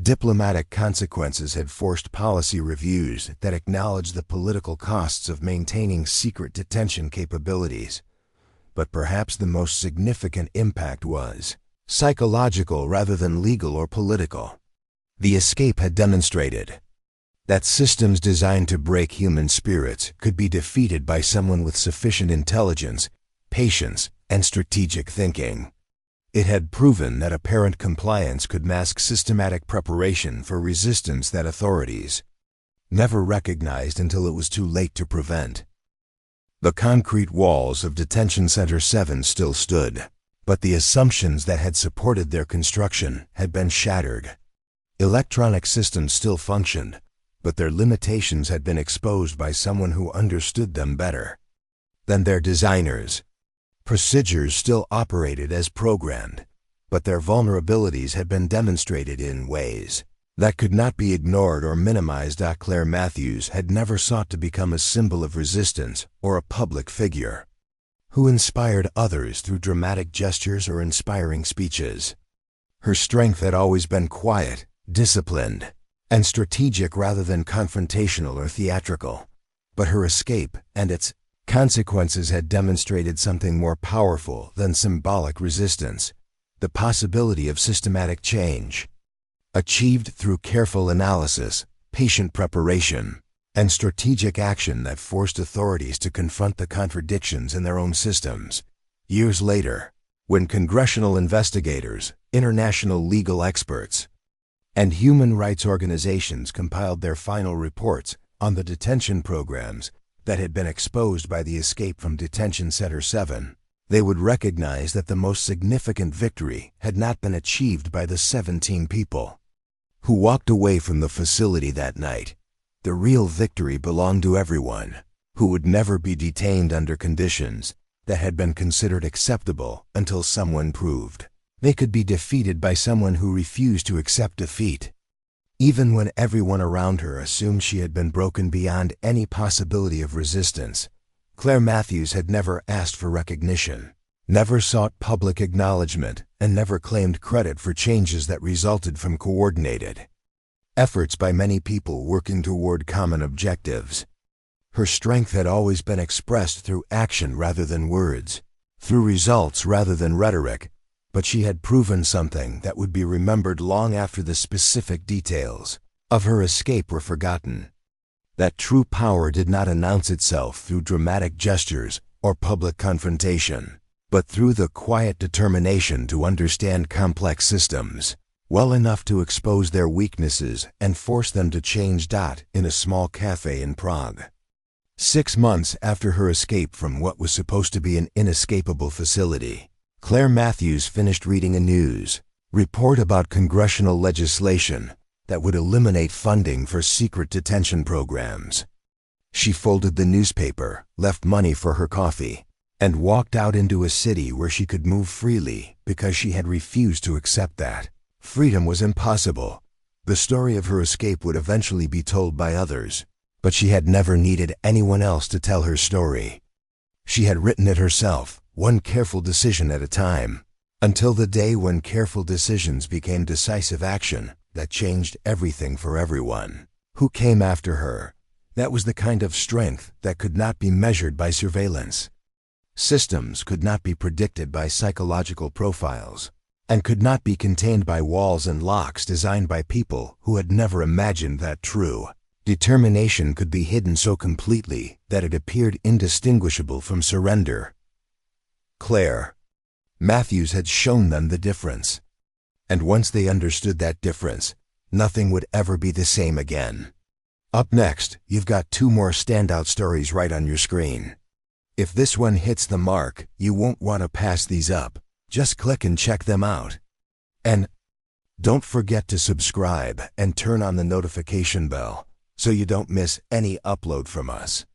S1: Diplomatic consequences had forced policy reviews that acknowledged the political costs of maintaining secret detention capabilities. But perhaps the most significant impact was psychological rather than legal or political. The escape had demonstrated that systems designed to break human spirits could be defeated by someone with sufficient intelligence, patience, and strategic thinking. It had proven that apparent compliance could mask systematic preparation for resistance that authorities never recognized until it was too late to prevent. The concrete walls of Detention Center 7 still stood, but the assumptions that had supported their construction had been shattered. Electronic systems still functioned, but their limitations had been exposed by someone who understood them better than their designers. Procedures still operated as programmed, but their vulnerabilities had been demonstrated in ways that could not be ignored or minimized. Claire Matthews had never sought to become a symbol of resistance or a public figure who inspired others through dramatic gestures or inspiring speeches. Her strength had always been quiet, disciplined, and strategic rather than confrontational or theatrical. But her escape and its consequences had demonstrated something more powerful than symbolic resistance: the possibility of systematic change, achieved through careful analysis, patient preparation, and strategic action that forced authorities to confront the contradictions in their own systems. Years later, when congressional investigators, international legal experts, and human rights organizations compiled their final reports on the detention programs that had been exposed by the escape from Detention Center 7, they would recognize that the most significant victory had not been achieved by the 17 people who walked away from the facility that night. The real victory belonged to everyone who would never be detained under conditions that had been considered acceptable until someone proved they could be defeated by someone who refused to accept defeat. Even when everyone around her assumed she had been broken beyond any possibility of resistance, Claire Matthews had never asked for recognition, never sought public acknowledgement, and never claimed credit for changes that resulted from coordinated efforts by many people working toward common objectives. Her strength had always been expressed through action rather than words, through results rather than rhetoric, but she had proven something that would be remembered long after the specific details of her escape were forgotten. That true power did not announce itself through dramatic gestures or public confrontation, but through the quiet determination to understand complex systems well enough to expose their weaknesses and force them to change. In a small cafe in Prague, 6 months after her escape from what was supposed to be an inescapable facility, Claire Matthews finished reading a news report about congressional legislation that would eliminate funding for secret detention programs. She folded the newspaper, left money for her coffee, and walked out into a city where she could move freely because she had refused to accept that freedom was impossible. The story of her escape would eventually be told by others, but she had never needed anyone else to tell her story. She had written it herself, one careful decision at a time, until the day when careful decisions became decisive action that changed everything for everyone who came after her. That was the kind of strength that could not be measured by surveillance. Systems could not be predicted by psychological profiles, and could not be contained by walls and locks designed by people who had never imagined that true determination could be hidden so completely that it appeared indistinguishable from surrender. Claire Matthews had shown them the difference, and once they understood that difference, nothing would ever be the same again. Up next, you've got 2 more standout stories right on your screen. If this one hits the mark, you won't want to pass these up. Just click and check them out. And don't forget to subscribe and turn on the notification bell so you don't miss any upload from us.